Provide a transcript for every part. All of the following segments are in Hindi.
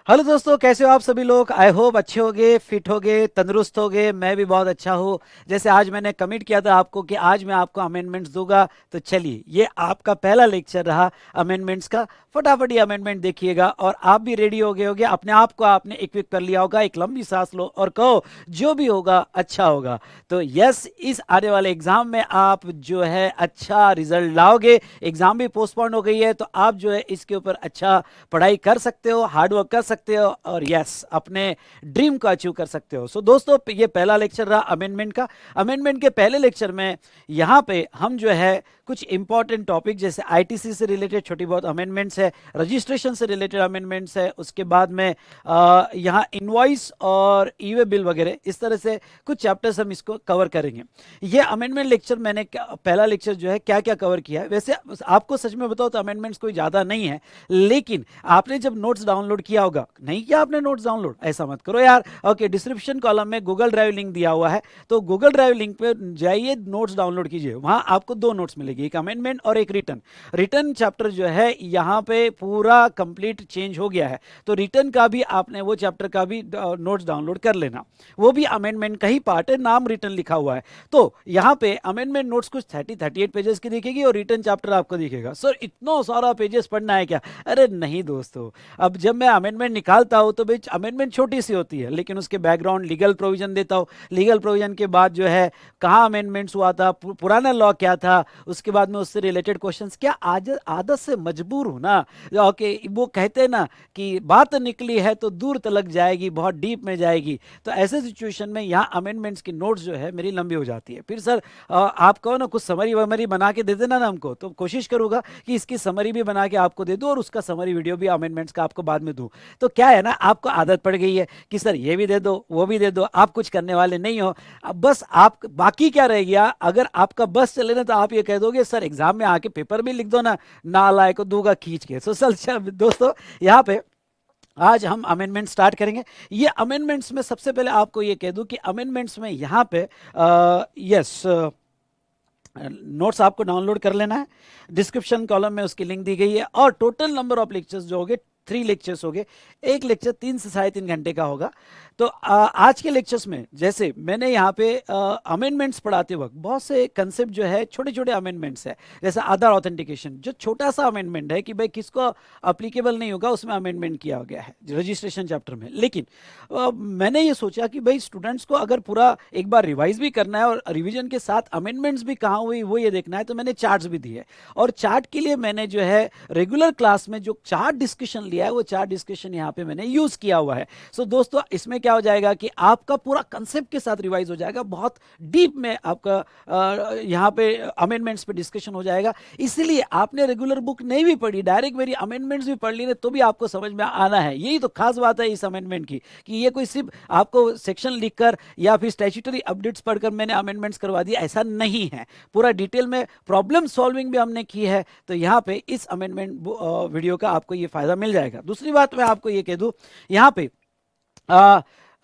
हेलो दोस्तों, कैसे हो आप सभी लोग। आई होप अच्छे होगे, फिट होगे, तंदुरुस्त होगे। मैं भी बहुत अच्छा हूँ। जैसे आज मैंने कमिट किया था आपको कि आज मैं आपको अमेंडमेंट्स दूंगा, तो चलिए ये आपका पहला लेक्चर रहा अमेंडमेंट्स का। फटाफट ये अमेंडमेंट देखिएगा और आप भी रेडी हो गए होगे, अपने आप को आपने इक्विप कर लिया होगा। एक लंबी सांस लो और कहो जो भी होगा अच्छा होगा। तो यस, इस आने वाले एग्जाम में आप जो है अच्छा रिजल्ट लाओगे। एग्जाम भी पोस्टपोन हो गई है तो आप जो है इसके ऊपर अच्छा पढ़ाई कर सकते हो, हार्डवर्क कर सकते हो और यस अपने ड्रीम को अचीव कर सकते हो। सो दोस्तों, ये पहला लेक्चर रहा अमेंडमेंट का। अमेंडमेंट के पहले लेक्चर में यहाँ पे हम जो है कुछ इंपॉर्टेंट टॉपिक जैसे आईटीसी से रिलेटेड छोटी बहुत अमेंडमेंट्स है, रजिस्ट्रेशन से रिलेटेड अमेंडमेंट्स है, उसके बाद में यहाँ इनवॉइस और ई वे बिल वगैरह इस तरह से कुछ चैप्टर्स हम इसको कवर करेंगे। ये अमेंडमेंट लेक्चर मैंने पहला लेक्चर जो है क्या क्या कवर किया है। वैसे आपको सच में बताओ तो अमेंडमेंट्स कोई ज़्यादा नहीं है, लेकिन आपने जब नोट्स डाउनलोड किया होगा, नहीं किया आपने नोट्स डाउनलोड, ऐसा मत करो यार। ओके, डिस्क्रिप्शन कॉलम में गूगल ड्राइव लिंक दिया हुआ है, तो गूगल ड्राइव लिंक पे जाइए, नोट्स डाउनलोड कीजिए। वहां आपको दो नोट्स मिलेगी, एक अमेंडमेंट और एक रिटर्न। रिटर्न चैप्टर जो है यहाँ पे पूरा कंप्लीट चेंज हो गया है, तो रिटर्न का भी आपने वो चैप्टर का भी नोट्स डाउनलोड कर लेना। वो भी अमेंडमेंट का ही पार्ट है, नाम रिटर्न लिखा हुआ है। तो यहाँ पे अमेंडमेंट नोट्स कुछ 38 पेजेस की दिखेगी और रिटर्न चैप्टर आपको दिखेगा। सर इतना सारा पेजेस पढ़ना है क्या? अरे नहीं दोस्तों, अब जब मैं अमेंडमेंट निकालता हूं तो भाई अमेंडमेंट छोटी सी होती है, लेकिन उसके बैकग्राउंड लीगल प्रोविजन देता हूं। लीगल प्रोविजन के बाद जो है कहाँ अमेंडमेंट्स हुआ था, पुराना लॉ क्या था, उसके बाद में उससे रिलेटेड क्वेश्चंस क्या। आज आदत से मजबूर हूं ना। ओके, वो कहते हैं ना कि बात निकली है तो दूर तलक जाएगी, बहुत डीप में जाएगी। तो ऐसे सिचुएशन में यहाँ अमेंडमेंट्स की नोट्स जो है मेरी लंबी हो जाती है। फिर सर आप कहो ना कुछ समरी वमरी बना के दे देना ना हमको, तो कोशिश करूंगा कि इसकी समरी भी बना के आपको दे दूं और उसका समरी वीडियो भी अमेंडमेंट्स का आपको बाद में दूं। तो क्या है ना, आपको आदत पड़ गई है कि सर ये भी दे दो वो भी दे दो, आप कुछ करने वाले नहीं हो। अब बस आप बाकी क्या रह गया, अगर आपका बस चले ना तो आप ये कह दोगे सर एग्जाम में आके पेपर भी लिख दो ना, नालायक को दूंगा खींच के। सो चल दोस्तों, यहाँ पे आज हम अमेंडमेंट स्टार्ट करेंगे। ये अमेंडमेंट्स में सबसे पहले आपको ये कह दूं कि अमेंडमेंट्स में यहाँ पे यस नोट्स आपको डाउनलोड कर लेना है। डिस्क्रिप्शन कॉलम में उसकी लिंक दी गई है और टोटल नंबर ऑफ लेक्चर्स जो होंगे 3 लेक्चर्स हो गए। एक लेक्चर 3 से 3.5 घंटे का होगा। तो आज के लेक्चर्स में जैसे मैंने यहाँ पे अमेंडमेंट्स पढ़ाते वक्त बहुत से कंसेप्ट जो है छोटे छोटे अमेंडमेंट्स है, जैसे आधार ऑथेंटिकेशन जो छोटा सा अमेंडमेंट है कि भाई किसको अप्लीकेबल नहीं होगा, उसमें अमेंडमेंट किया गया है रजिस्ट्रेशन चैप्टर में। लेकिन मैंने ये सोचा कि भाई स्टूडेंट्स को अगर पूरा एक बार रिवाइज भी करना है और रिविजन के साथ अमेंडमेंट्स भी कहाँ हुई वो ये देखना है, तो मैंने चार्ट्स भी दिए। और चार्ट के लिए मैंने जो है रेगुलर क्लास में जो चार्ट डिस्कशन लिया है वो चार्ट डिस्कशन यहाँ पे मैंने यूज किया हुआ है। सो दोस्तों, इसमें क्या हो जाएगा कि आपका पूरा कंसेप्ट के साथ रिवाइज हो जाएगा, बहुत डीप में आपका यहाँ पे अमेंडमेंट्स पे डिस्कशन हो जाएगा। इसीलिए आपने रेगुलर बुक नहीं भी पढ़ी, डायरेक्ट मेरी अमेंडमेंट्स भी पढ़ ली ना, तो भी आपको समझ में आना है। यही तो खास बात है इस अमेंडमेंट की, कि ये कोई सिर्फ आपको सेक्शन लिखकर या फिर स्टैट्यूटरी अपडेट्स पढ़कर मैंने अमेंडमेंट्स करवा दिया, ऐसा नहीं है। पूरा डिटेल में प्रॉब्लम सॉल्विंग भी हमने की है, तो यहाँ पे इस अमेंडमेंट वीडियो का आपको ये फायदा मिल जाएगा। दूसरी बात मैं आपको ये कह दूं, यहाँ पे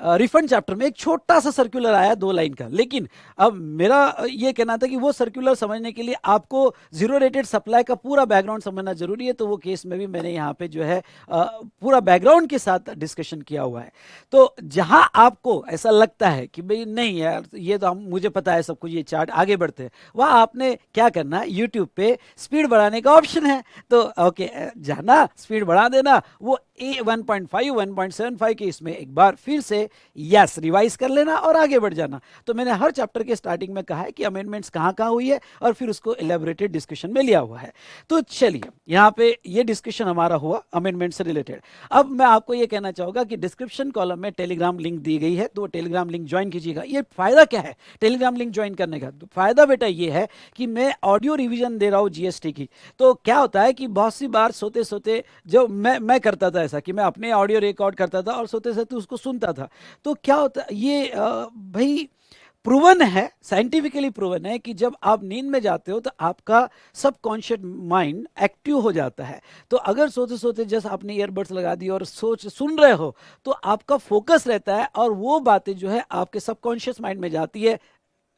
रिफंड चैप्टर में एक छोटा सा सर्कुलर आया 2 लाइन का, लेकिन अब मेरा ये कहना था कि वो सर्कुलर समझने के लिए आपको जीरो रेटेड सप्लाई का पूरा बैकग्राउंड समझना जरूरी है। तो वो केस में भी मैंने यहाँ पे जो है पूरा बैकग्राउंड के साथ डिस्कशन किया हुआ है। तो जहां आपको ऐसा लगता है कि भाई नहीं यार ये तो हम मुझे पता है सब कुछ, ये चार्ट आगे बढ़ते हैं, वहां आपने क्या करना है, यूट्यूब पे स्पीड बढ़ाने का ऑप्शन है। तो ओके, जाना स्पीड बढ़ा देना, वो A1.5 1.75 के इसमें एक बार फिर से यस रिवाइज कर लेना और आगे बढ़ जाना। तो मैंने हर चैप्टर के स्टार्टिंग में कहा है कि अमेंडमेंट्स कहाँ कहाँ हुई है और फिर उसको इलेबोरेटेड डिस्कशन में लिया हुआ है। तो चलिए यहाँ पे ये डिस्कशन हमारा हुआ अमेंडमेंट से रिलेटेड। अब मैं आपको ये कहना चाहूंगा कि डिस्क्रिप्शन कॉलम में टेलीग्राम लिंक दी गई है, तो टेलीग्राम लिंक ज्वाइन कीजिएगा। ये फायदा क्या है टेलीग्राम लिंक ज्वाइन करने का? तो फायदा बेटा ये है कि मैं ऑडियो रिविजन दे रहा हूँ जीएसटी की। तो क्या होता है कि बहुत सी बार सोते सोते जो मैं करता था ऐसा कि मैं अपने ऑडियो रिकॉर्ड करता था और सोते सोते उसको सुनता था। तो क्या होता है ये भाई प्रूवन है, साइंटिफिकली प्रूवन है कि जब आप नींद में जाते हो तो आपका सबकॉन्शियस माइंड एक्टिव हो जाता है। तो अगर सोते सोते जैसे आपने ईयरबड्स लगा दी और सोच सुन रहे हो तो आपका फोकस रहता है और वो बातें जो है आपके सबकॉन्शियस माइंड में जाती है।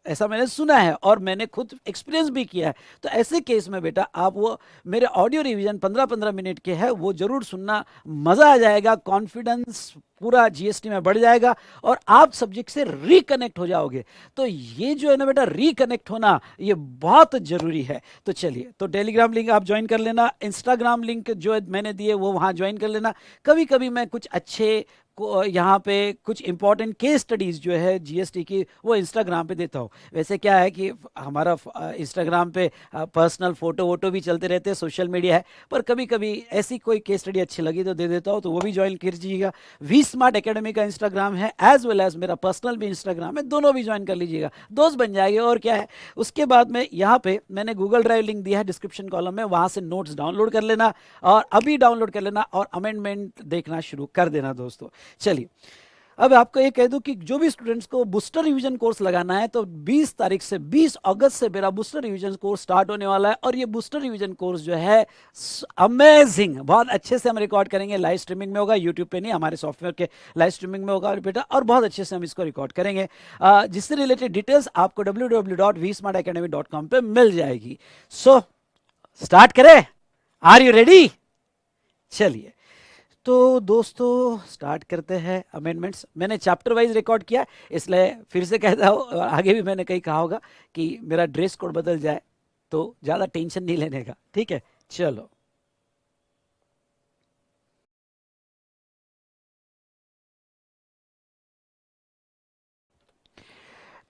ऐसा मैंने सुना है और मैंने खुद एक्सपीरियंस भी किया है। तो ऐसे केस में बेटा आप वो मेरे ऑडियो रिवीजन 15-15 मिनट के है वो जरूर सुनना, मजा आ जाएगा, कॉन्फिडेंस पूरा जीएसटी में बढ़ जाएगा और आप सब्जेक्ट से रिकनेक्ट हो जाओगे। तो ये जो है ना बेटा, रिकनेक्ट होना ये बहुत जरूरी है। तो चलिए, तो टेलीग्राम लिंक आप ज्वाइन कर लेना, इंस्टाग्राम लिंक जो मैंने दिए वो वहां ज्वाइन कर लेना। कभी कभी मैं कुछ अच्छे यहाँ पे कुछ इंपॉर्टेंट केस स्टडीज जो है जीएसटी की वो इंस्टाग्राम पे देता हूँ। वैसे क्या है कि हमारा इंस्टाग्राम पे पर्सनल फोटो वोटो भी चलते रहते हैं, सोशल मीडिया है, पर कभी कभी ऐसी कोई केस स्टडी अच्छी लगी तो दे देता हूँ, तो वो भी ज्वाइन कीजिएगा। वी स्मार्ट एकेडमी का इंस्टाग्राम है एज वेल एज मेरा पर्सनल भी इंस्टाग्राम है, दोनों भी ज्वाइन कर लीजिएगा, दोस्त बन जाएंगे और क्या है। उसके बाद में यहाँ पे मैंने गूगल ड्राइव लिंक दिया है डिस्क्रिप्शन कॉलम में, वहां से नोट्स डाउनलोड कर लेना और अभी डाउनलोड कर लेना और अमेंडमेंट देखना शुरू कर देना दोस्तों। चलिए, अब आपको ये कह दूं कि जो भी स्टूडेंट्स को बूस्टर रिवीजन कोर्स लगाना है तो 20 तारीख से 20 अगस्त से मेरा बूस्टर रिवीजन कोर्स स्टार्ट होने वाला है और ये बूस्टर रिवीजन कोर्स जो है अमेजिंग, बहुत अच्छे से हम रिकॉर्ड करेंगे, लाइव स्ट्रीमिंग में होगा, यूट्यूब पे नहीं, हमारे सॉफ्टवेयर के लाइव स्ट्रीमिंग में होगा बेटा, और बहुत अच्छे से हम इसको रिकॉर्ड करेंगे। जिससे रिलेटेड डिटेल्स आपको www.vsmartacademy.com पे मिल जाएगी। सो स्टार्ट करें, आर यू रेडी? चलिए, तो दोस्तों स्टार्ट करते हैं अमेंडमेंट्स। मैंने चैप्टर वाइज रिकॉर्ड किया, इसलिए फिर से कहता हूँ, और आगे भी मैंने कहीं कहा होगा कि मेरा ड्रेस कोड बदल जाए तो ज़्यादा टेंशन नहीं लेने का, ठीक है? चलो,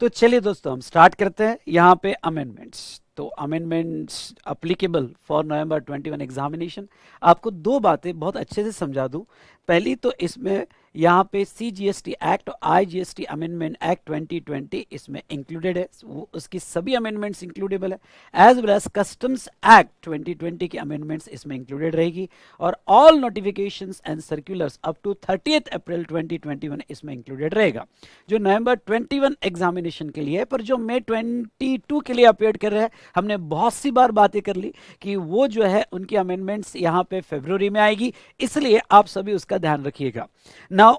तो चलिए दोस्तों हम स्टार्ट करते हैं यहाँ पे अमेंडमेंट्स। तो amendments applicable for November 21 examination. आपको दो बातें बहुत अच्छे से समझा दूं। पहली तो इसमें यहाँ पे सीजीएसटी एक्ट और आईजीएसटी अमेंडमेंट एक्ट 2020 इसमें इंक्लूडेड है, उसकी सभी अमेंडमेंट्स इंक्लूडेबल है, as well as customs act 2020 की अमेंडमेंट्स इसमें इंक्लूडेड रहेगी और all notifications and circulars up to 30 April 2021 इसमें इंक्लूडेड रहेगा, जो नवंबर 21 एग्जामिनेशन के लिए है। पर जो मई 22 के लिए अपेयर कर रहे हैं, हमने बहुत सी बार बातें कर ली कि वो जो है उनकी अमेंडमेंट्स यहाँ पे फरवरी में आएगी, इसलिए आप सभी उसका ध्यान रखिएगा। नाउ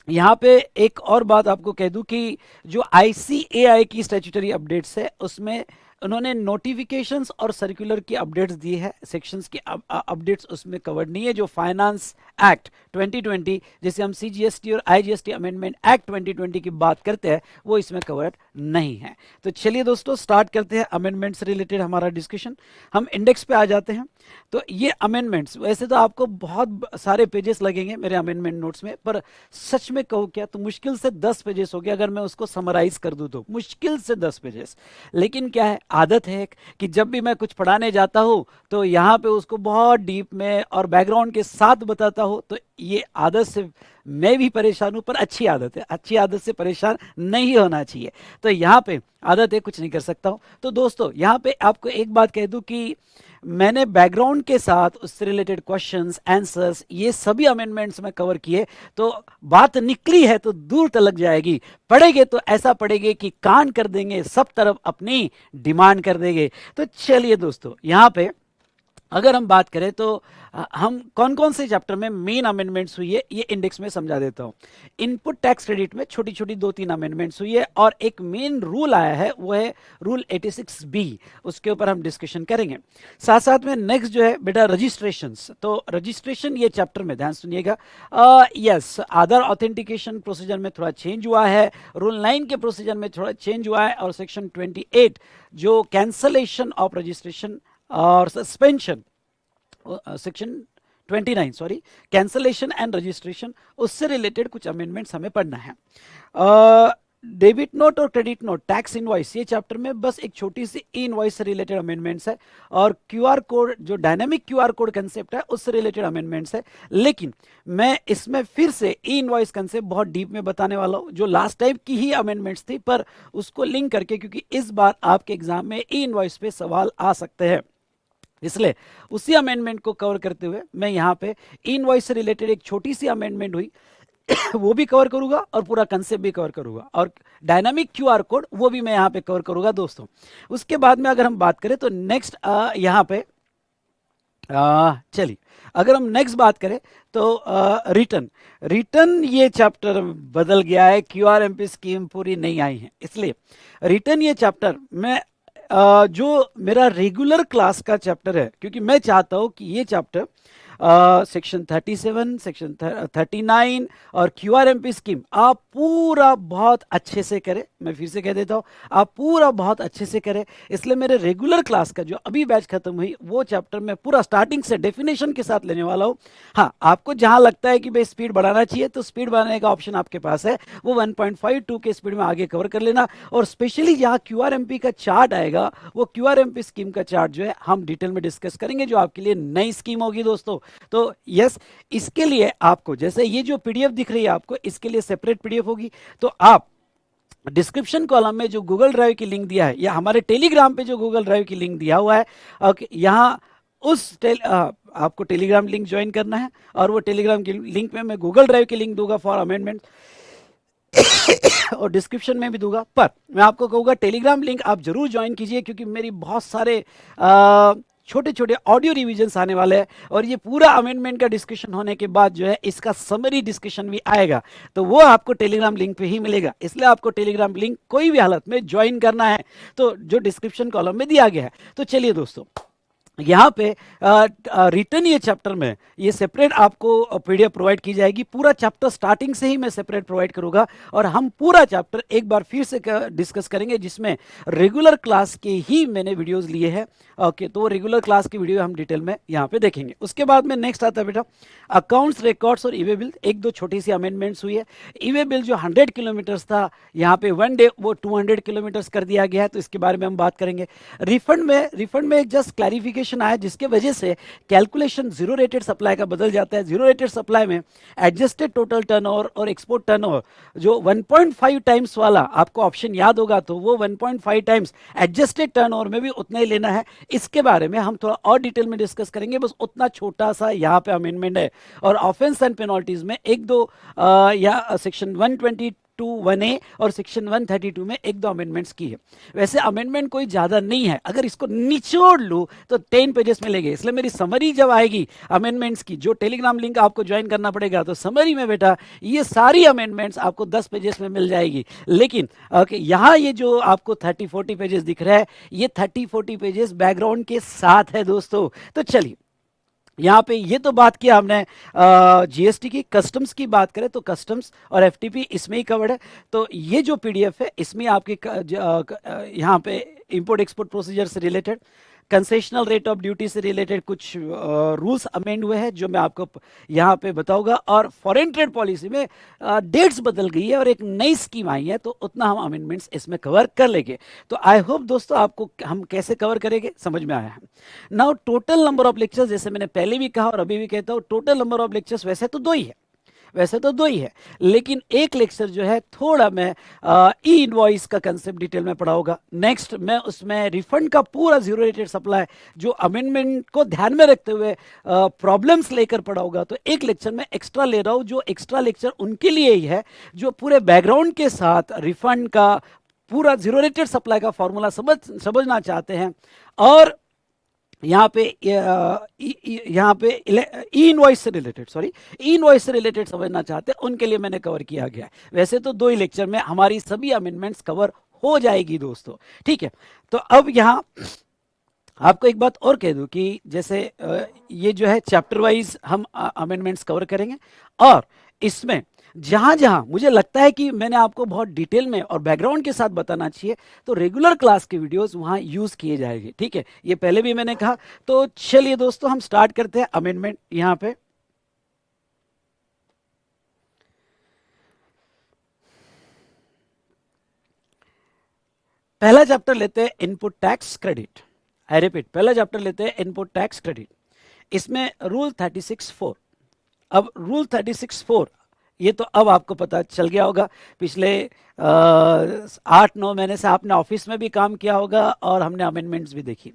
यहाँ पे एक और बात आपको कह दूं कि जो आईसीएआई की स्टैट्यूटरी अपडेट्स है उसमें उन्होंने नोटिफिकेशंस और सर्कुलर की अपडेट्स दी है, सेक्शंस की अपडेट्स उसमें कवर्ड नहीं है। जो फाइनेंस एक्ट 2020 जिसे हम सीजीएसटी और आईजीएसटी अमेंडमेंट एक्ट 2020 की बात करते हैं वो इसमें कवर्ड नहीं है। तो चलिए दोस्तों स्टार्ट करते हैं अमेंडमेंट्स रिलेटेड हमारा डिस्कशन। हम इंडेक्स पे आ जाते हैं। तो ये अमेंडमेंट्स, वैसे तो आपको बहुत सारे पेजेस लगेंगे मेरे अमेंडमेंट नोट्स में, पर सच में कहूँ क्या तो मुश्किल से 10 पेजेस हो गए अगर मैं उसको समराइज कर दूं, तो मुश्किल से 10 पेजेस। लेकिन क्या है, आदत है कि जब भी मैं कुछ पढ़ाने जाता हूं तो यहाँ पे उसको बहुत डीप में और बैकग्राउंड के साथ बताता हूं। तो ये आदत से मैं भी परेशान हूं, पर अच्छी आदत है, अच्छी आदत से परेशान नहीं होना चाहिए। तो यहाँ पे आदत है, कुछ नहीं कर सकता हूं। तो दोस्तों यहाँ पे आपको एक बात कह दूं कि मैंने बैकग्राउंड के साथ उससे रिलेटेड क्वेश्चंस आंसर्स ये सभी अमेंडमेंट्स में कवर किए, तो बात निकली है तो दूर तलक जाएगी। पढ़ेंगे तो ऐसा पढ़ेंगे कि कान कर देंगे, सब तरफ अपनी डिमांड कर देंगे। तो चलिए दोस्तों यहाँ पे अगर हम बात करें तो हम कौन कौन से चैप्टर में मेन अमेंडमेंट्स हुई है ये इंडेक्स में समझा देता हूं। इनपुट टैक्स क्रेडिट में छोटी छोटी 2-3 अमेंडमेंट्स हुई है और एक मेन रूल आया है, वो है रूल 86B, उसके ऊपर हम डिस्कशन करेंगे। साथ साथ में नेक्स्ट जो है बेटा रजिस्ट्रेशंस। तो रजिस्ट्रेशन ये चैप्टर में ध्यान सुनिएगा। यस, आधार ऑथेंटिकेशन प्रोसीजर में थोड़ा चेंज हुआ है, रूल 9 के प्रोसीजर में थोड़ा चेंज हुआ है, और सेक्शन 28 जो कैंसलेशन ऑफ रजिस्ट्रेशन और suspension, section 29 sorry, cancellation and registration, उससे रिलेटेड कुछ अमेंडमेंट्स हमें पढ़ना है। डेबिट नोट और क्रेडिट नोट, टैक्स इनवॉइस, ये चैप्टर में बस एक छोटी सी ई इनवॉइस से रिलेटेड अमेंडमेंट्स है, और क्यूआर कोड जो डायनामिक क्यूआर कोड कंसेप्ट है उससे रिलेटेड अमेंडमेंट्स है। लेकिन मैं इसमें फिर से ई इनवॉइस कंसेप्ट बहुत डीप में बताने वाला हूं, जो लास्ट टाइम की ही अमेंडमेंट्स थी, पर उसको लिंक करके, क्योंकि इस बार आपके एग्जाम में ई इनवॉइस पे सवाल आ सकते हैं, इसलिए उसी अमेंडमेंट को कवर करते हुए मैं यहाँ पे इनवॉइस से रिलेटेड एक छोटी सी अमेंडमेंट हुई वो भी कवर करूंगा और पूरा कंसेप्ट भी कवर करूंगा, और डायनामिक क्यूआर कोड वो भी मैं यहाँ पे कवर करूंगा दोस्तों। उसके बाद में अगर हम बात करें तो नेक्स्ट यहाँ पे चलिए, अगर हम नेक्स्ट बात करें तो रिटर्न रिटर्न ये चैप्टर बदल गया है, क्यूआरएमपी स्कीम पूरी नहीं आई है, इसलिए रिटर्न ये चैप्टर में जो मेरा रेगुलर क्लास का चैप्टर है, क्योंकि मैं चाहता हूँ कि ये चैप्टर सेक्शन 37, सेक्शन 39 और क्यूआरएमपी स्कीम आप पूरा बहुत अच्छे से करें। मैं फिर से कह देता हूँ, आप पूरा बहुत अच्छे से करें। इसलिए मेरे रेगुलर क्लास का जो अभी बैच खत्म हुई वो चैप्टर मैं पूरा स्टार्टिंग से डेफिनेशन के साथ लेने वाला हूँ। हाँ, आपको जहां लगता है कि भाई स्पीड बढ़ाना चाहिए तो स्पीड बढ़ाने का ऑप्शन आपके पास है, वो 1.52 के स्पीड में आगे कवर कर लेना। और स्पेशली जहां क्यूआरएमपी का चार्ट आएगा, वो क्यूआरएमपी स्कीम का चार्ट जो है हम डिटेल में डिस्कस करेंगे, जो आपके लिए नई स्कीम होगी दोस्तों। तो यस, इसके लिए आपको जैसे ये जो पीडीएफ दिख रही है आपको, इसके लिए सेपरेट पीडीएफ होगी। तो आप डिस्क्रिप्शन कॉलम में जो गूगल ड्राइव की लिंक दिया है या हमारे टेलीग्राम पे जो गूगल ड्राइव की लिंक दिया हुआ है, यहाँ आपको टेलीग्राम लिंक ज्वाइन करना है, और वो टेलीग्राम की लिंक में मैं गूगल ड्राइव की लिंक दूंगा फॉर अमेंडमेंट और डिस्क्रिप्शन में भी दूंगा। पर मैं आपको कहूँगा टेलीग्राम लिंक आप जरूर ज्वाइन कीजिए, क्योंकि मेरी बहुत सारे छोटे छोटे ऑडियो रिविजन्स आने वाले हैं, और ये पूरा अमेंडमेंट का डिस्कशन होने के बाद जो है इसका समरी डिस्कशन भी आएगा, तो वो आपको टेलीग्राम लिंक पे ही मिलेगा। इसलिए आपको टेलीग्राम लिंक कोई भी हालत में ज्वाइन करना है, तो जो डिस्क्रिप्शन कॉलम में दिया गया है। तो चलिए दोस्तों, यहाँ पे रिटर्न ये चैप्टर में ये सेपरेट आपको पीडीएफ प्रोवाइड की जाएगी। पूरा चैप्टर स्टार्टिंग से ही मैं सेपरेट प्रोवाइड करूंगा, और हम पूरा चैप्टर एक बार फिर से डिस्कस करेंगे, जिसमें रेगुलर क्लास के ही मैंने वीडियोस लिए हैं। ओके, तो वो रेगुलर क्लास की वीडियो हम डिटेल में यहाँ पे देखेंगे। उसके बाद में नेक्स्ट आता है बेटा अकाउंट्स, रिकॉर्ड्स और ईवे बिल। एक दो छोटी सी अमेंडमेंट्स हुई है। ईवे बिल जो 100 किलोमीटर्स था, यहाँ पे 1 डे वो 200 किलोमीटर्स कर दिया गया है, तो इसके बारे में हम बात करेंगे। रिफंड में एक जस्ट क्लैरिफिकेशन आया, जिसके वजह से कैलकुलेशन जीरो रेटेड सप्लाई का बदल जाता है। जीरो रेटेड सप्लाई में एडजस्टेड टोटल टर्नओवर और एक्सपोर्ट टर्नओवर जो 1.5 टाइम्स वाला आपको ऑप्शन याद होगा, तो वो 1.5 टाइम्स एडजस्टेड टर्नओवर में भी उतना ही लेना है। इसके बारे में हम थोड़ा और डिटेल में डिस्कस करेंगे, बस उतना छोटा सा यहाँ पे अमेंडमेंट है। और ऑफेंस एंड पेनल्टीज में एक दो या सेक्शन 122(1)(a) और सेक्शन 132 में एक दो अमेंडमेंट्स की है। वैसे अमेंडमेंट कोई ज्यादा नहीं है, अगर इसको निचोड़ लूं तो 10 पेजेस मिलेंगे। इसलिए मेरी समरी जब आएगी अमेंडमेंट्स की, जो टेलीग्राम लिंक आपको ज्वाइन करना पड़ेगा, तो समरी में बेटा ये सारी अमेंडमेंट्स आपको 10 पेजेस में मिल जाएगी। लेकिन यहाँ ये जो आपको 30-40 पेजेस दिख रहा है, ये 30-40 पेजेस बैकग्राउंड के साथ है दोस्तों। तो चलिए, यहाँ पे ये तो बात किया हमने जीएसटी की। कस्टम्स की बात करें तो कस्टम्स और एफटीपी इसमें ही कवर्ड है। तो ये जो पीडीएफ है, इसमें आपके यहाँ पे इंपोर्ट एक्सपोर्ट प्रोसीजर से related, concessional rate of duty से रिलेटेड कुछ रूल्स अमेंड हुए हैं, जो मैं आपको यहाँ पे बताऊंगा। और फॉरेन ट्रेड पॉलिसी में डेट्स बदल गई है और एक नई स्कीम आई है, तो उतना हम अमेंडमेंट्स इसमें कवर कर लेंगे। तो आई होप दोस्तों आपको हम कैसे कवर करेंगे समझ में आया है। Now total number of lectures, जैसे मैंने पहले भी कहा और अभी भी कहता हूँ, टोटल नंबर ऑफ लेक्चर्स वैसे तो दो ही है, लेकिन एक लेक्चर जो है थोड़ा मैं ई इनवॉइस का कंसेप्ट डिटेल में पढ़ाऊंगा। नेक्स्ट मैं उसमें रिफंड का पूरा जीरो रेटेड सप्लाई जो अमेंडमेंट को ध्यान में रखते हुए प्रॉब्लम्स लेकर पढ़ाऊंगा। तो एक लेक्चर में एक्स्ट्रा ले रहा हूं, जो एक्स्ट्रा लेक्चर उनके लिए ही है जो पूरे बैकग्राउंड के साथ रिफंड का पूरा जीरो रेटेड सप्लाई का फॉर्मूला समझना चाहते हैं, और यहाँ पे ई इनवॉइस से रिलेटेड समझना चाहते हैं, उनके लिए मैंने कवर किया गया है। वैसे तो 2 ही लेक्चर में हमारी सभी अमेंडमेंट्स कवर हो जाएगी दोस्तों, ठीक है। तो अब यहाँ आपको एक बात और कह दूं कि जैसे ये जो है चैप्टर वाइज हम अमेंडमेंट्स कवर करेंगे, और इसमें जहां जहां मुझे लगता है कि मैंने आपको बहुत डिटेल में और बैकग्राउंड के साथ बताना चाहिए, तो रेगुलर क्लास के वीडियोस वहां यूज किए जाएंगे, ठीक है। ये पहले भी मैंने कहा। तो चलिए दोस्तों, हम स्टार्ट करते हैं अमेंडमेंट। यहां पे पहला चैप्टर लेते हैं input tax credit. I repeat, पहला चैप्टर लेते हैं इनपुट टैक्स क्रेडिट। इसमें रूल 36(4). अब रूल 36(4) ये तो अब आपको पता चल गया होगा। पिछले 8-9 महीने से आपने ऑफिस में भी काम किया होगा और हमने अमेंडमेंट्स भी देखी।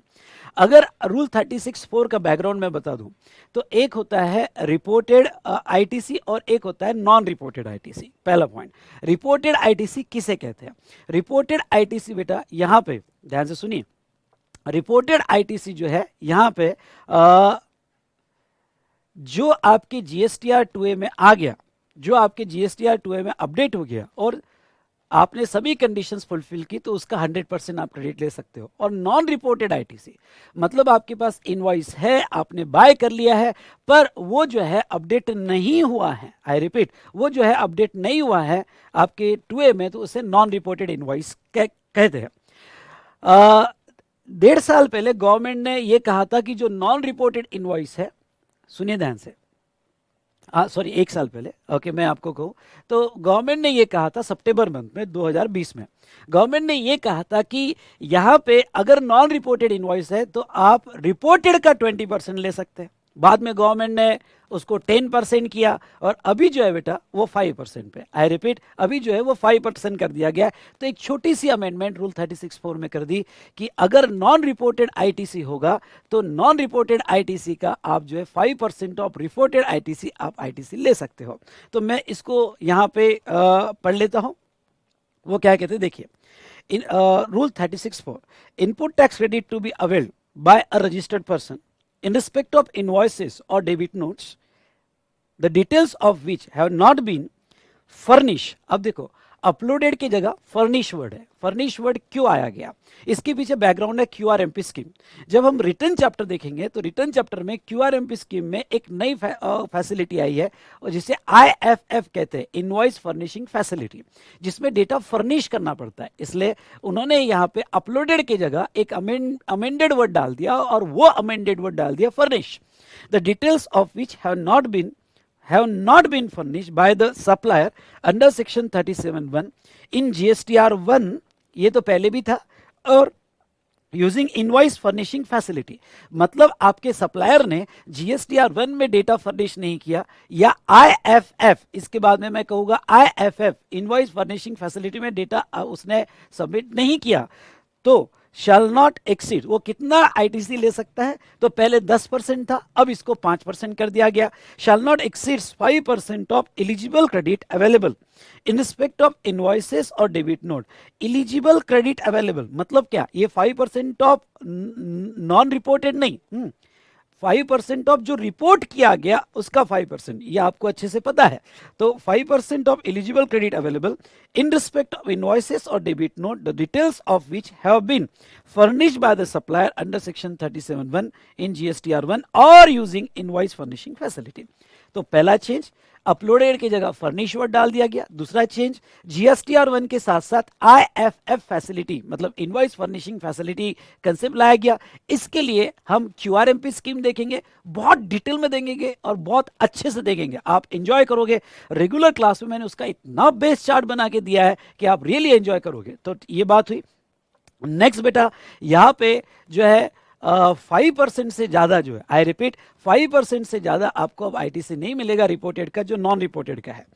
अगर रूल 36(4) का बैकग्राउंड में बता दूं, तो एक होता है रिपोर्टेड आईटीसी और एक होता है नॉन रिपोर्टेड आईटीसी। पहला पॉइंट, रिपोर्टेड आईटीसी किसे कहते हैं? रिपोर्टेड आईटीसी बेटा यहाँ पे ध्यान से सुनिए, रिपोर्टेड आईटीसी जो है यहाँ पे जो आपके जीएसटीआर 2A में आ गया, जो आपके जीएसटीआर 2A में अपडेट हो गया और आपने सभी कंडीशंस फुलफिल की, तो उसका 100% आप क्रेडिट ले सकते हो। और नॉन रिपोर्टेड आईटीसी मतलब आपके पास इनवॉइस है, आपने बाय कर लिया है, पर वो जो है अपडेट नहीं हुआ है, आई रिपीट, वो जो है अपडेट नहीं हुआ है आपके 2A में, तो उसे नॉन रिपोर्टेड इनवॉइस कहते हैं। 1.5 साल पहले गवर्नमेंट ने ये कहा था कि जो नॉन रिपोर्टेड इनवॉइस है, सुनिए ध्यान से, सॉरी 1 साल पहले, ओके मैं आपको कहूँ तो गवर्नमेंट ने ये कहा था सितंबर मंथ में 2020 में, गवर्नमेंट ने ये कहा था कि यहाँ पे अगर नॉन रिपोर्टेड इनवॉइस है तो आप रिपोर्टेड का 20% ले सकते हैं। बाद में गवर्नमेंट ने उसको 10% किया और अभी जो है बेटा वो 5% पे, आई रिपीट, अभी जो है वो 5% कर दिया गया है। तो एक छोटी सी अमेंडमेंट रूल 36(4) में कर दी कि अगर नॉन रिपोर्टेड आईटीसी होगा तो नॉन रिपोर्टेड आईटीसी का आप जो है 5% ऑफ रिपोर्टेड आईटीसी आप आईटीसी ले सकते हो। तो मैं इसको यहाँ पे पढ़ लेता हूँ, वो क्या कहते हैं देखिए। In rule 36(4) input tax credit to be availed by a registered person in respect of invoices or debit notes, the details of which have not been furnished। अब देखो अपलोडेड की जगह फर्निश वर्ड है। फर्निश वर्ड क्यों आया गया, इसके पीछे बैकग्राउंड है क्यूआरएमपी स्कीम। जब हम रिटर्न चैप्टर देखेंगे तो रिटर्न चैप्टर में क्यूआरएमपी स्कीम में एक नई फैसिलिटी आई है और जिसे आईएफएफ कहते हैं, इनवॉइस फर्निशिंग फैसिलिटी, जिसमें डेटा फर्निश करना पड़ता है। इसलिए उन्होंने यहाँ पे अपलोडेड की जगह एक अमेंडेड वर्ड डाल दिया और वो अमेंडेड वर्ड डाल दिया furnish. The details of which have not been furnished by the supplier under section 37(1) in GSTR 1, ये तो पहले भी था, और यूजिंग इनवॉइस फर्निशिंग फैसिलिटी मतलब आपके सप्लायर ने जीएसटीआर 1 में डेटा फर्निश नहीं किया, या आईएफएफ, इसके बाद में मैं कहूंगा आईएफएफ इनवॉइस फर्निशिंग फैसिलिटी में डेटा उसने सबमिट नहीं किया, तो शैल नॉट एक्सीड, वो कितना आईटीसी ले सकता है, तो पहले 10% था, अब इसको 5% कर दिया गया। Shall not exceed 5% of eligible credit available in respect of invoices और debit note. Eligible credit available मतलब क्या, ये 5% ऑफ नॉन रिपोर्टेड नहीं, 5% ऑफ जो रिपोर्ट किया गया उसका 5%, ये आपको अच्छे से पता है। तो 5% of eligible credit available in respect of invoices और debit note, the details of which have been furnished by the supplier under section 37(1) in GSTR 1 or using invoice furnishing facility। तो पहला चेंज अपलोडेड की जगह फर्निश वर्ड डाल दिया गया। दूसरा चेंज जीएसटीआर 1 के साथ साथ आईएफएफ फैसिलिटी मतलब इनवॉइस फर्निशिंग फैसिलिटी कंसेप्ट लाया गया। इसके लिए हम क्यूआरएमपी स्कीम देखेंगे, बहुत डिटेल में देखेंगे और बहुत अच्छे से देखेंगे, आप एंजॉय करोगे। रेगुलर क्लास में मैंने उसका इतना बेस्ट चार्ट बना के दिया है कि आप रियली एंजॉय करोगे। तो ये बात हुई। नेक्स्ट बेटा यहाँ पे जो है 5% से ज़्यादा जो है, आई रिपीट 5% से ज़्यादा आपको अब आईटीसी नहीं मिलेगा रिपोर्टेड का, जो नॉन रिपोर्टेड का है।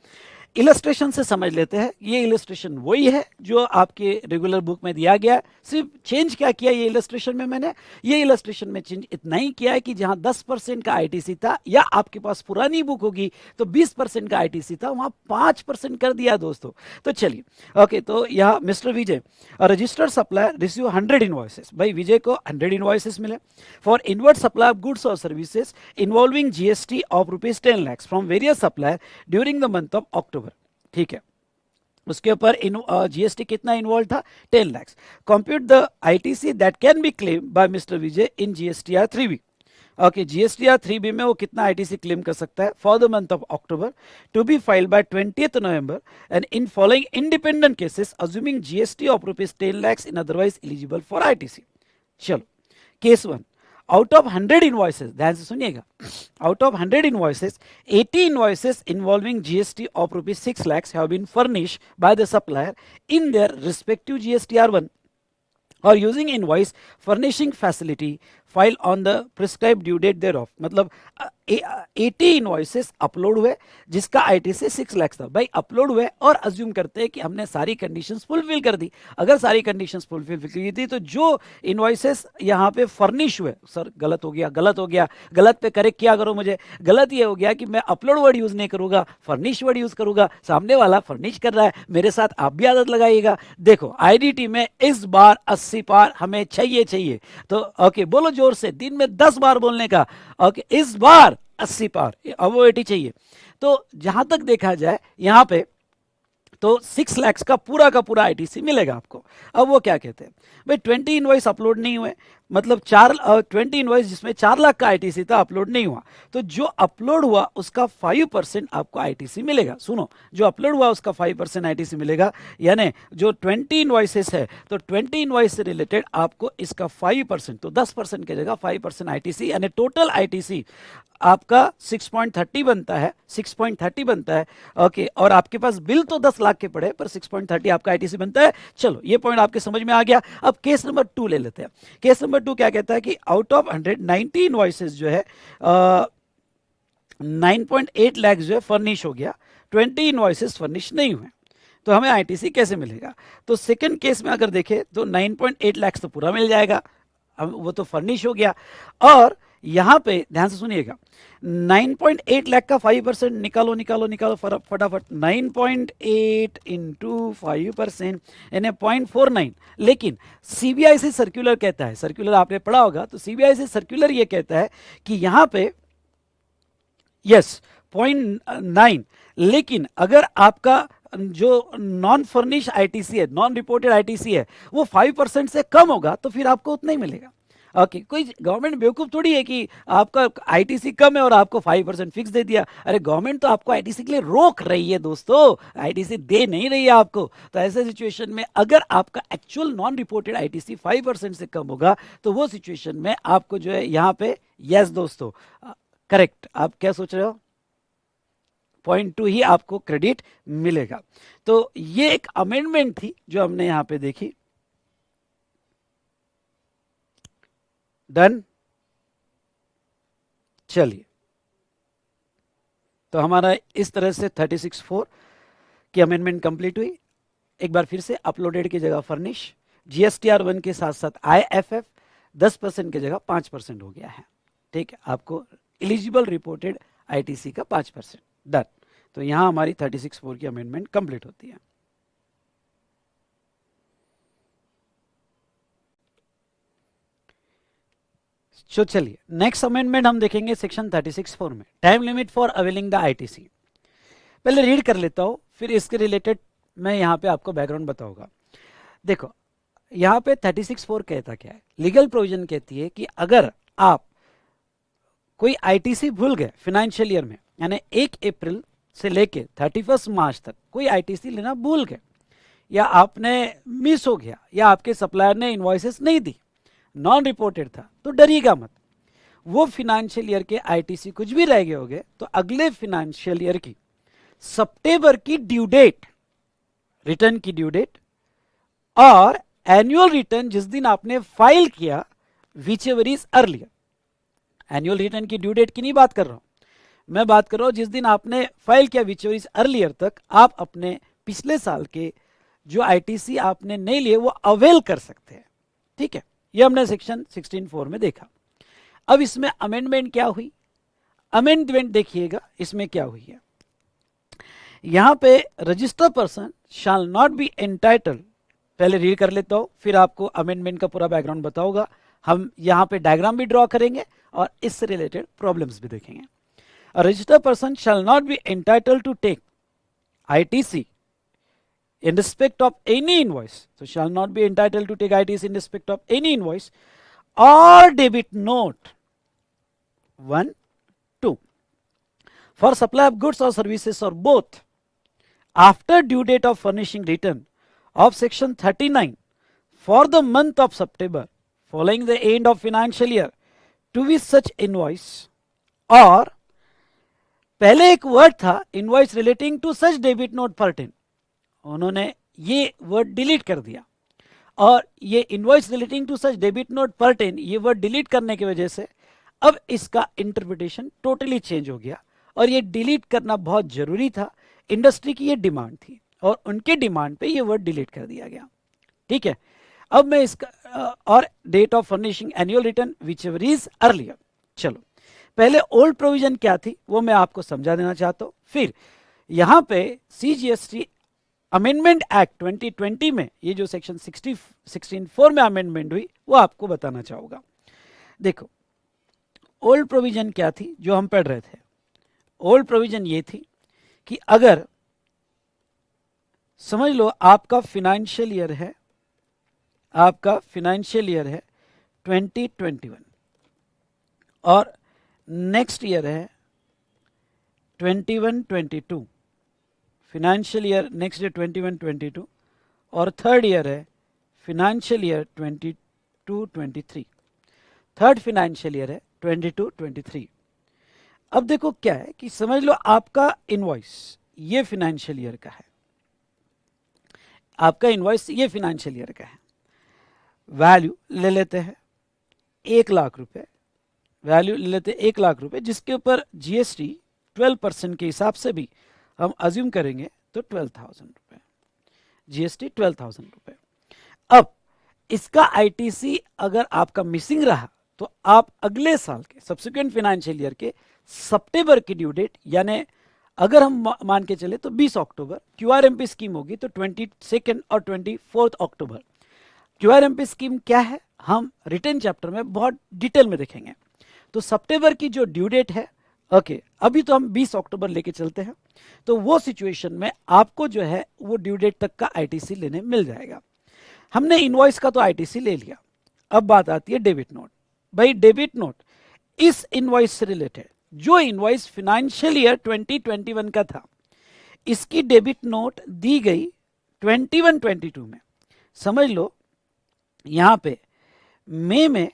इलस्ट्रेशन से समझ लेते हैं, ये इलस्ट्रेशन वही है जो आपके रेगुलर बुक में दिया गया है, सिर्फ चेंज क्या किया ये इलस्ट्रेशन में, मैंने ये इलस्ट्रेशन में चेंज इतना ही किया है कि जहां 10% का आईटीसी था, या आपके पास पुरानी बुक होगी तो 20% का आईटीसी था, वहां 5% कर दिया दोस्तों। तो चलिए ओके, तो यहाँ Mister Vijay registered supplier receive 100 invoices, भाई विजय को 100 इनवॉइसेस मिले for inward supply of goods और services involving GST of ₹10 lakhs from various supplier during the month of October. ठीक है, उसके ऊपर जीएसटी कितना इन्वॉल्व था, 10 lakhs। Compute the ITC that can be claim by mister Vijay in GSTR 3B। Okay, GSTR 3B में वो कितना आईटीसी क्लेम कर सकता है for the month of October, to be filed by 20th November and in following independent cases assuming GST of ₹10 lakhs in otherwise eligible for ITC. चलो केस 1, आउट ऑफ 100 इनवॉइसेस, ध्यान से सुनिएगा, out of 100 invoices 80 invoices involving GST of ₹6 lakhs have been furnished by the supplier in their respective GSTR 1 और using invoice furnishing facility file on the prescribe due date thereof. मतलब 80 इनवॉइसेस अपलोड हुए जिसका आईटीसी 6 lakhs था। भाई अपलोड हुए और अज्यूम करते हैं कि हमने सारी कंडीशंस फुलफिल कर दी। अगर सारी कंडीशंस फुलफिल की थी तो जो इनवॉइसेस यहाँ पे फर्निश हुए, सर गलत हो गया, गलत हो गया, गलत पे करेक्ट क्या करो मुझे, गलत ये हो गया कि मैं अपलोड वर्ड यूज नहीं करूंगा, फर्निश वर्ड यूज करूंगा, सामने वाला फर्निश कर रहा है, मेरे साथ आप भी आदत लगाइएगा। देखो आईडीटी में इस बार 80 पार हमें चाहिए। तो ओके बोलो जोर से, दिन में 10 बार बोलने का। ओके, इस बार 80 पार, अब वो 80 चाहिए। तो जहां तक देखा जाए यहाँ पे तो 6 लाख का पूरा आईटीसी मिलेगा आपको। अब वो क्या कहते हैं भाई 20 इनवॉइस अपलोड नहीं हुए, मतलब 20 इनवॉइस जिसमें 4 लाख का आईटीसी था अपलोड नहीं हुआ, तो जो अपलोड हुआ उसका 5% आपको आईटीसी मिलेगा। सुनो, जो अपलोड हुआ उसका 5% आईटीसी मिलेगा, यानी जो 20 इनवॉइसेस है तो 20 इनवॉइस से रिलेटेड आपको इसका 5%, तो 10% की जगह 5% आईटीसी, यानी टोटल आईटीसी आपका 6.30 बनता है, 6.30 बनता है। ओके, और आपके पास बिल तो 10 लाख के पड़े पर 6.30 आपका आईटीसी बनता है। चलो ये पॉइंट आपके समझ में आ गया। अब केस नंबर 2 ले लेते हैं। केस नंबर 2 क्या कहता है कि आउट ऑफ 190 इनवॉइसेस जो है 9.8 लाख जो है फर्निश हो गया, 20 इनवॉइसेस फर्निश नहीं हुए, तो हमें आईटीसी कैसे मिलेगा? तो सेकंड केस में अगर देखें तो 9.8 लाख तो पूरा मिल जाएगा, अब वो तो फर्निश हो गया। और यहां पे ध्यान से सुनिएगा, 9.8 लाख का 5% निकालो फटाफट, 9.8 इंटू 5% यानी 0.49। लेकिन सीबीआईसी सर्कुलर कहता है, सर्कुलर आपने पढ़ा होगा, तो सीबीआईसी सर्कुलर ये कहता है कि यहां पे यस 0.9, लेकिन अगर आपका जो नॉन फर्निश आईटीसी है, नॉन रिपोर्टेड आईटीसी है, वो 5% से कम होगा तो फिर आपको उतना ही मिलेगा। ओके, कोई गवर्नमेंट बेवकूफ थोड़ी है कि आपका आईटीसी कम है और आपको 5% फिक्स दे दिया। अरे गवर्नमेंट तो आपको आईटीसी के लिए रोक रही है दोस्तों, आईटीसी दे नहीं रही है आपको। तो ऐसे सिचुएशन में अगर आपका एक्चुअल नॉन रिपोर्टेड आईटीसी 5% से कम होगा तो वो सिचुएशन में आपको जो है यहाँ पे यस दोस्तों करेक्ट, आप क्या सोच रहे हो, 0.2 ही आपको क्रेडिट मिलेगा। तो ये एक अमेंडमेंट थी जो हमने यहां पे देखी। डन, चलिए, तो हमारा इस तरह से 36(4) की अमेंडमेंट कंप्लीट हुई। एक बार फिर से अपलोडेड की जगह फर्निश, जीएसटीआर 1 के साथ साथ आईएफएफ 10% की जगह 5% हो गया है। ठीक है, आपको एलिजिबल रिपोर्टेड आईटीसी का 5%। डन, तो यहां हमारी 36(4) की अमेंडमेंट कंप्लीट होती है। तो चलिए नेक्स्ट अमेंडमेंट हम देखेंगे सेक्शन 36(4) में, time limit for availing the ITC. पहले रीड कर लेता हूं, फिर इसके रिलेटेड मैं यहां पे आपको बैकग्राउंड बताऊंगा। देखो यहां पे 36(4) कहता क्या है, लीगल प्रोविजन कहती है कि अगर आप कोई आईटीसी भूल गए फाइनेंशियल ईयर में, यानी 1 अप्रैल से लेके 31 मार्च तक कोई आईटीसी लेना भूल गए, या आपने मिस हो गया, या आपके सप्लायर ने इनवॉइसेस नहीं दी, नॉन रिपोर्टेड था, तो डरिएगा मत। वो फाइनेंशियल ईयर के आईटीसी कुछ भी रह गए होंगे तो अगले फाइनेंशियल ईयर की सितंबर की ड्यू डेट, रिटर्न की ड्यू डेट, और एनुअल रिटर्न जिस दिन आपने फाइल किया which ever is earlier. Annual return की ड्यू डेट की नहीं बात कर रहा हूं, मैं बात कर रहा हूं जिस दिन आपने फाइल किया विच एवर इज अर्लियर तक आप अपने पिछले साल के जो आईटीसी आपने नहीं लिए वो अवेल कर सकते हैं। ठीक है, ये हमने सेक्शन 16(4) में देखा। अब इसमें अमेंडमेंट क्या हुई, अमेंडमेंट देखिएगा इसमें क्या हुई है। यहां पे registered person shall not be entitled, पहले रीड कर लेता हूं फिर आपको अमेंडमेंट का पूरा बैकग्राउंड बताऊंगा। हम यहां पे डायग्राम भी ड्रॉ करेंगे और इससे रिलेटेड प्रॉब्लम्स भी देखेंगे। A registered person shall not be entitled to take ITC in respect of any invoice. So shall not be entitled to take ITC in respect of any invoice or debit note 1, 2 for supply of goods or services or both after due date of furnishing return of section 39 for the month of September following the end of financial year to which such invoice or पहले एक वर्ड था invoice relating to such debit note pertain, उन्होंने ये वर्ड डिलीट कर दिया, और ये invoice relating to such debit note pertain ये वर्ड डिलीट करने की वजह से अब इसका इंटरप्रिटेशन टोटली चेंज हो गया, और ये डिलीट करना बहुत जरूरी था, इंडस्ट्री की ये डिमांड थी और उनके डिमांड पे ये वर्ड डिलीट कर दिया गया। ठीक है, अब मैं इसका और date of furnishing annual return whichever is earlier. चलो पहले ओल्ड प्रोविजन क्या थी वो मैं आपको समझा देना चाहता हूं, फिर यहां पे सीजीएसटी अमेंडमेंट एक्ट 2020 में ये जो सेक्शन 16(4) में अमेंडमेंट हुई वो आपको बताना चाहूंगा। देखो ओल्ड प्रोविजन क्या थी जो हम पढ़ रहे थे? ओल्ड प्रोविजन ये थी कि अगर समझ लो आपका फाइनेंशियल ईयर है, आपका फाइनेंशियल ईयर है 2021 और नेक्स्ट ईयर है 21-22, फाइनेंशियल ईयर नेक्स्ट ईयर 21-22 और थर्ड ईयर है financial year 22-23, third financial year है 22-23। अब देखो क्या है कि समझ लो आपका इनवॉइस ये फाइनेंशियल ईयर का है, आपका इनवॉइस ये फाइनेंशियल ईयर का है, वैल्यू ले लेते हैं 1 लाख रुपए, वैल्यू ले लेते हैं 1 लाख रुपए, जिसके ऊपर जीएसटी 12% के हिसाब से भी हम अज्यूम करेंगे तो 12,000 रुपए, जीएसटी 12,000 रुपए। अब इसका आईटीसी अगर आपका मिसिंग रहा तो आप अगले साल के सब्सिक्वेंट फाइनेंशियल ईयर के सितंबर की ड्यू डेट, यानी अगर हम मान के चले तो 20 अक्टूबर क्यूआरएमपी स्कीम होगी तो 22 और 24 अक्टूबर। क्यूआरएमपी स्कीम क्या है हम रिटर्न चैप्टर में बहुत डिटेल में देखेंगे। तो सितंबर की जो ड्यू डेट है, ओके, अभी तो हम 20 अक्टूबर लेके चलते हैं, तो वो सिचुएशन में आपको जो है वो ड्यू डेट तक का आईटीसी लेने मिल जाएगा। हमने इनवॉइस का तो आईटीसी ले लिया, अब बात आती है डेबिट नोट। भाई डेबिट नोट इस इनवॉइस से रिलेटेड, जो इनवॉइस फाइनेंशियल ईयर 2021 का था, इसकी डेबिट नोट दी गई 21-22 में। समझ लो यहां पे मई में,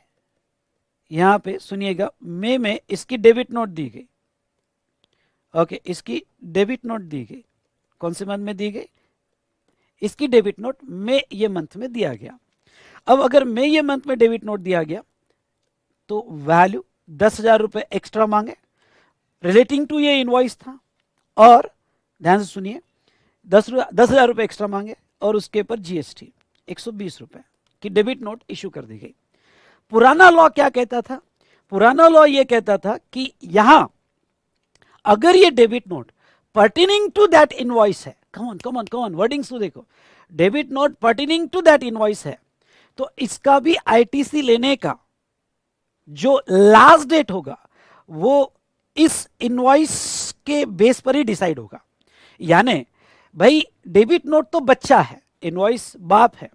यहां पे सुनिएगा, मई में इसकी डेबिट नोट दी गई, ओके, इसकी डेबिट नोट दी गई, कौन से मंथ में दी गई? इसकी डेबिट नोट मई ये मंथ में दिया गया। अब अगर मई ये मंथ में डेबिट नोट दिया गया तो वैल्यू 10,000 रुपए एक्स्ट्रा मांगे, रिलेटिंग टू ये इनवॉइस था, और ध्यान से सुनिए 10,000 रुपए एक्स्ट्रा मांगे और उसके ऊपर जीएसटी 120 रुपए की डेबिट नोट इशू कर दी गई। पुराना लॉ क्या कहता था? पुराना लॉ ये कहता था कि यहां अगर ये debit note pertaining to that invoice है, कमॉन वर्डिंग्स तो देखो, debit note pertaining to that invoice है, तो इसका भी आईटीसी लेने का जो लास्ट डेट होगा वो इस इनवॉइस के बेस पर ही डिसाइड होगा। यानी भाई डेबिट नोट तो बच्चा है, इनवॉइस बाप है,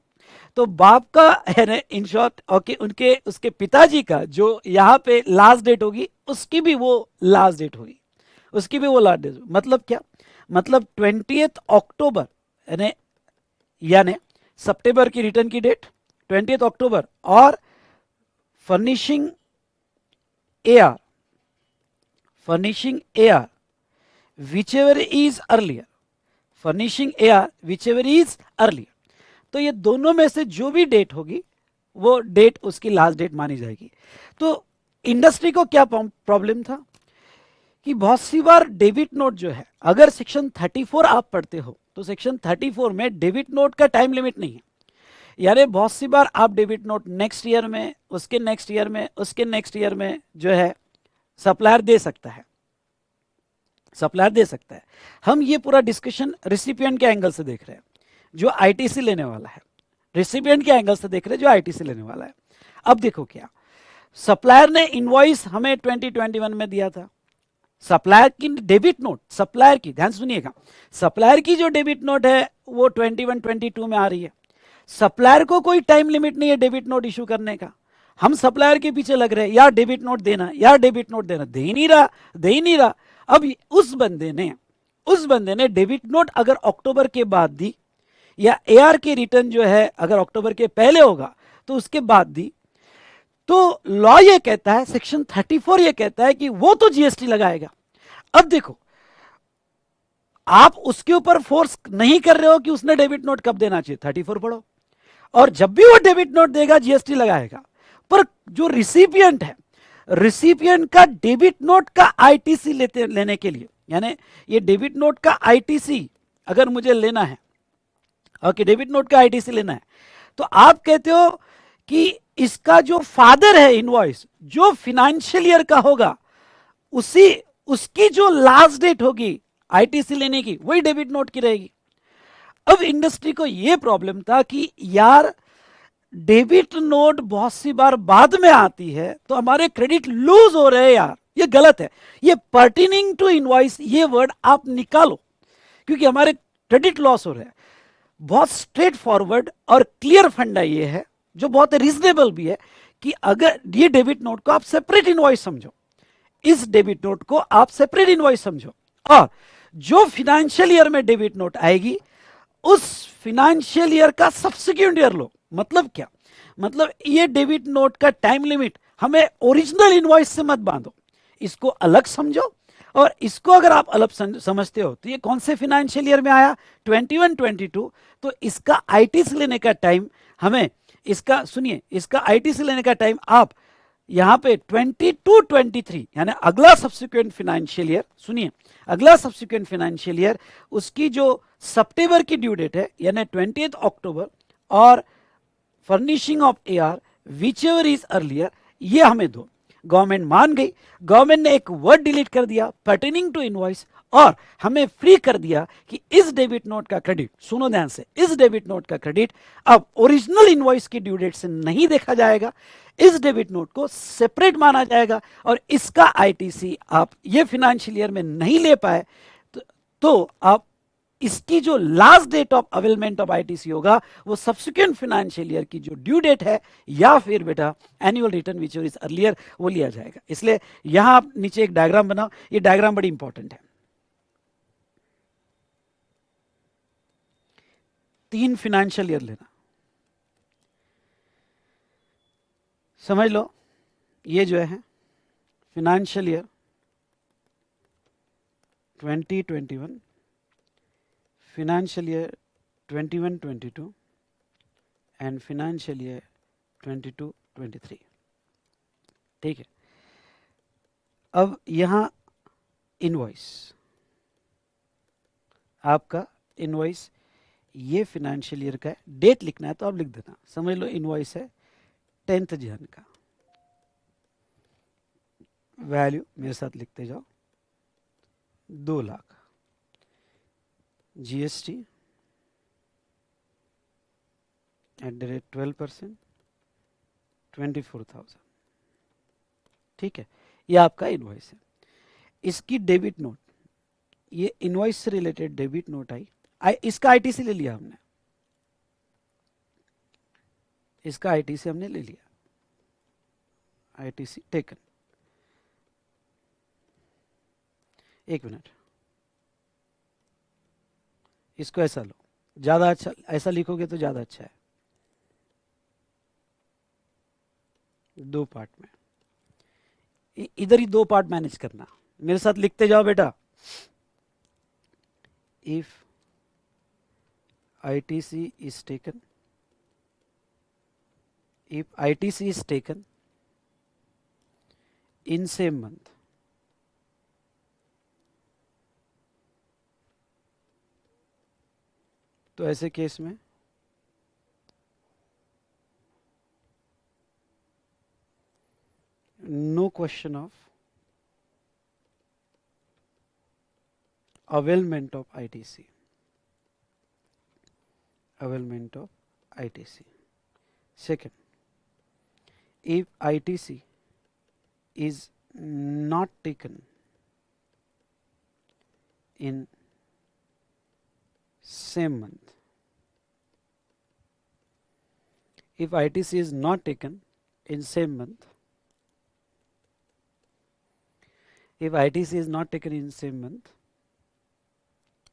तो बाप का है ना, इन शॉर्ट, ओके, उनके उसके पिताजी का जो यहाँ पे लास्ट डेट होगी उसकी भी वो लास्ट डेट होगी, उसकी भी वो लास्ट डेट। मतलब क्या? मतलब 20 अक्टूबर यानी सितंबर की रिटर्न की डेट 20 अक्टूबर और furnishing AR whichever is earlier, furnishing AR whichever is earlier, तो ये दोनों में से जो भी डेट होगी वो डेट उसकी लास्ट डेट मानी जाएगी। तो इंडस्ट्री को क्या प्रॉब्लम था कि बहुत सी बार डेबिट नोट जो है, अगर सेक्शन 34 आप पढ़ते हो तो सेक्शन 34 में डेबिट नोट का टाइम लिमिट नहीं है। यानी बहुत सी बार आप डेबिट नोट नेक्स्ट ईयर में, उसके नेक्स्ट ईयर में, उसके नेक्स्ट ईयर में जो है सप्लायर दे सकता है, सप्लायर दे सकता है। हम ये पूरा डिस्कशन रिसिपिएंट के एंगल से देख रहे हैं जो आईटीसी लेने वाला है, रिसिपिएंट के एंगल से देख रहे हैं जो आईटीसी लेने वाला है। अब देखो क्या, सप्लायर ने इनवॉइस हमें 2021 में दिया था, सप्लायर की डेबिट नोट, सप्लायर की, ध्यान सुनिएगा, सप्लायर की जो डेबिट नोट है वो 21-22 में आ रही है। सप्लायर को कोई टाइम लिमिट नहीं है डेबिट नोट इशू करने का। हम सप्लायर के पीछे लग रहे हैं, यार डेबिट नोट देना, यार डेबिट नोट देना, दे ही नहीं रहा, दे ही नहीं रहा। अब उस बंदे ने डेबिट नोट अगर अक्टूबर के बाद दी, या AR की रिटर्न जो है अगर अक्टूबर के पहले होगा तो उसके बाद दी, तो लॉ ये कहता है, सेक्शन 34 ये कहता है कि वो तो जीएसटी लगाएगा। अब देखो, आप उसके ऊपर फोर्स नहीं कर रहे हो कि उसने डेबिट नोट कब देना चाहिए, 34 पढ़ो, और जब भी वो डेबिट नोट देगा जीएसटी लगाएगा। पर जो रिसिपिएंट है, रिसिपिएंट का डेबिट नोट का आईटीसी लेने के लिए, यानी ये डेबिट नोट का आईटीसी अगर मुझे लेना है, ओके, डेबिट नोट का आईटीसी लेना है, तो आप कहते हो कि इसका जो फादर है इनवॉइस, जो फाइनेंशियल ईयर का होगा, उसकी जो लास्ट डेट होगी आईटीसी लेने की, वही डेबिट नोट की रहेगी। अब इंडस्ट्री को यह प्रॉब्लम था कि यार डेबिट नोट बहुत सी बार बाद में आती है तो हमारे क्रेडिट लूज हो रहे हैं यार, ये गलत है। ये पर्टिनिंग टू इनवॉइस ये वर्ड आप निकालो, क्योंकि हमारे क्रेडिट लॉस हो रहे हैं। बहुत स्ट्रेट फॉरवर्ड और क्लियर फंडा ये है, जो बहुत रीजनेबल भी है, कि अगर ये डेबिट नोट को आप सेपरेट इनवॉइस समझो, इस डेबिट नोट को आप सेपरेट इनवॉइस समझो, और जो फाइनेंशियल ईयर में डेबिट नोट आएगी उस फाइनेंशियल ईयर का सब्सिक्वेंट ईयर लो। मतलब क्या? मतलब ये डेबिट नोट का टाइम लिमिट हमें ओरिजिनल इनवॉइस से मत बांधो, इसको अलग समझो। और इसको अगर आप अलग समझते हो तो ये कौन से फाइनेंशियल ईयर में आया, 21-22, तो इसका आईटीसी लेने का टाइम हमें, इसका सुनिए, इसका आईटीसी लेने का टाइम आप यहां पे 22-23 यानी अगला सब्सिक्वेंट फाइनेंशियल ईयर, सुनिए, अगला सब्सिक्वेंट फाइनेंशियल ईयर उसकी जो सितंबर की ड्यू डेट है यानी 20 अक्टूबर, और furnishing of AR whichever is earlier, ये हमें दो। गवर्नमेंट मान गई, गवर्नमेंट ने एक वर्ड डिलीट कर दिया पर्टेनिंग टू इनवॉइस, और हमें फ्री कर दिया कि इस डेबिट नोट का क्रेडिट, सुनो ध्यान से, इस डेबिट नोट का क्रेडिट अब ओरिजिनल इनवॉइस की ड्यू डेट से नहीं देखा जाएगा, इस डेबिट नोट को सेपरेट माना जाएगा, और इसका आईटीसी आप ये फाइनेंशियल ईयर में नहीं ले पाए तो आप इसकी जो last date of availment of ITC होगा वो सब्सिक्वेंट फाइनेंशियल ईयर की जो ड्यू डेट है, या फिर बेटा annual return which is earlier, वो लिया जाएगा। इसलिए यहां आप नीचे एक डायग्राम बनाओ, ये डायग्राम बड़ी इंपॉर्टेंट है। 3 फाइनेंशियल ईयर लेना, समझ लो, ये जो है financial year 2021, financial year 21-22 and financial year 22-23, ठीक है। अब यहां इनवॉइस, आपका इनवॉइस ये फाइनेंशियल ईयर का है, डेट लिखना है तो आप लिख देना, समझ लो इनवॉइस है 10 जन का, वैल्यू मेरे साथ लिखते जाओ 2 लाख, जीएसटी @12%, 24,000, ठीक है। ये आपका इनवॉइस है। इसकी डेबिट नोट, ये इनवॉइस से रिलेटेड डेबिट नोट आई, इसका आईटीसी ले लिया हमने, इसका आईटीसी हमने ले लिया, आईटीसी टेकन। एक मिनट, इसको ऐसा लो, ज्यादा अच्छा, ऐसा लिखोगे तो ज्यादा अच्छा है। 2 पार्ट में, इधर ही 2 पार्ट मैनेज करना, मेरे साथ लिखते जाओ बेटा। If ITC is taken, if ITC is taken in same month, तो ऐसे केस में no question of availment of ITC, availment of ITC. Second, if ITC is not taken in same month, if ITC is not taken in same month, if ITC is not taken in same month,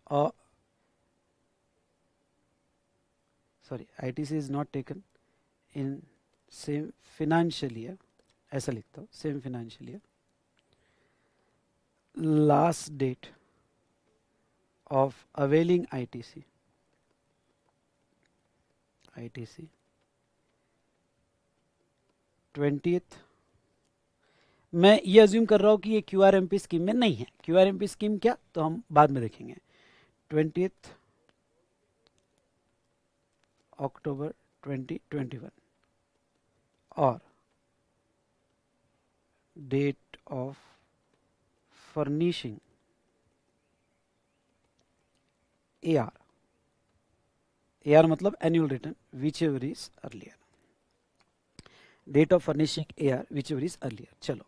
or sorry, ITC is not taken in same financial year, ऐसा लिखता हूँ, same financial year, last date of availing ITC, ITC 20th, मैं ये अज्यूम कर रहा हूँ कि ये QRMP स्कीम में नहीं है। QRMP स्कीम क्या, तो हम बाद में देखेंगे। 20th अक्टूबर 2021 और date of furnishing AR, AR मतलब annual return whichever is earlier, date of furnishing AR whichever is earlier. चलो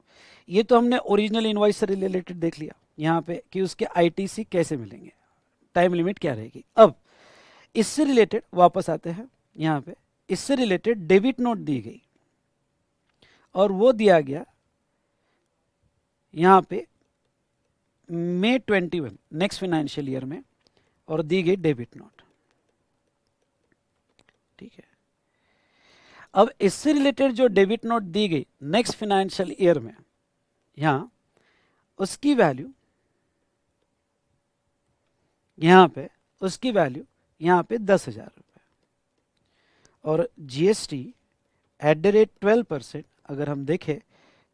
ये तो हमने ओरिजिनल इनवॉइस से रिलेटेड देख लिया यहाँ पे कि उसके आईटीसी कैसे मिलेंगे, टाइम लिमिट क्या रहेगी। अब इससे रिलेटेड वापस आते हैं यहाँ पे, इससे रिलेटेड डेबिट नोट दी गई और वो दिया गया यहाँ पे May 21 नेक्स्ट फाइनेंशियल ईयर में, और दी गई डेबिट नोट। ठीक है, अब इससे रिलेटेड जो डेबिट नोट दी गई नेक्स्ट फाइनेंशियल ईयर में, यहां उसकी वैल्यू यहां पे उसकी वैल्यू यहां पे 10,000 रुपये, और जीएसटी एट द रेट 12% अगर हम देखें